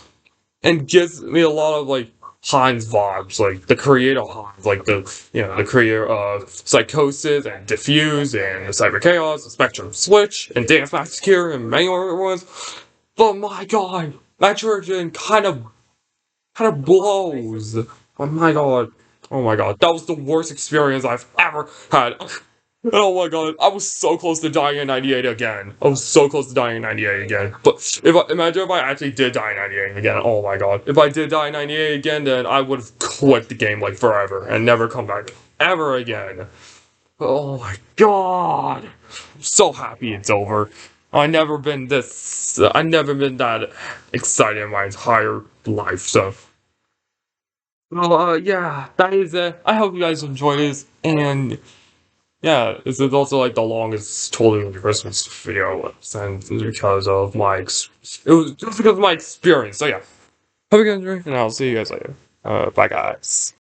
and gives me a lot of like Hinds vibes, like the creator Hinds, like the creator of Psychosis and Diffuse and the Cyber Chaos, the Spectrum Switch and Dance Master and many other ones. But my god, nitrogen kind of blows. Oh my god. Oh my god. That was the worst experience I've ever had. Oh my god. I was so close to dying in 98 again. I was so close to dying in 98 again. But imagine if I actually did die in 98 again. Oh my god. If I did die in 98 again, then I would have quit the game like forever and never come back ever again. Oh my god. I'm so happy it's over. I've never been that excited in my entire life, so. Well, yeah, that is it. I hope you guys enjoyed this, and yeah, this is also like the longest totally Christmas video since because of it was just because of my experience. So yeah, hope you guys enjoy, and I'll see you guys later. Bye guys.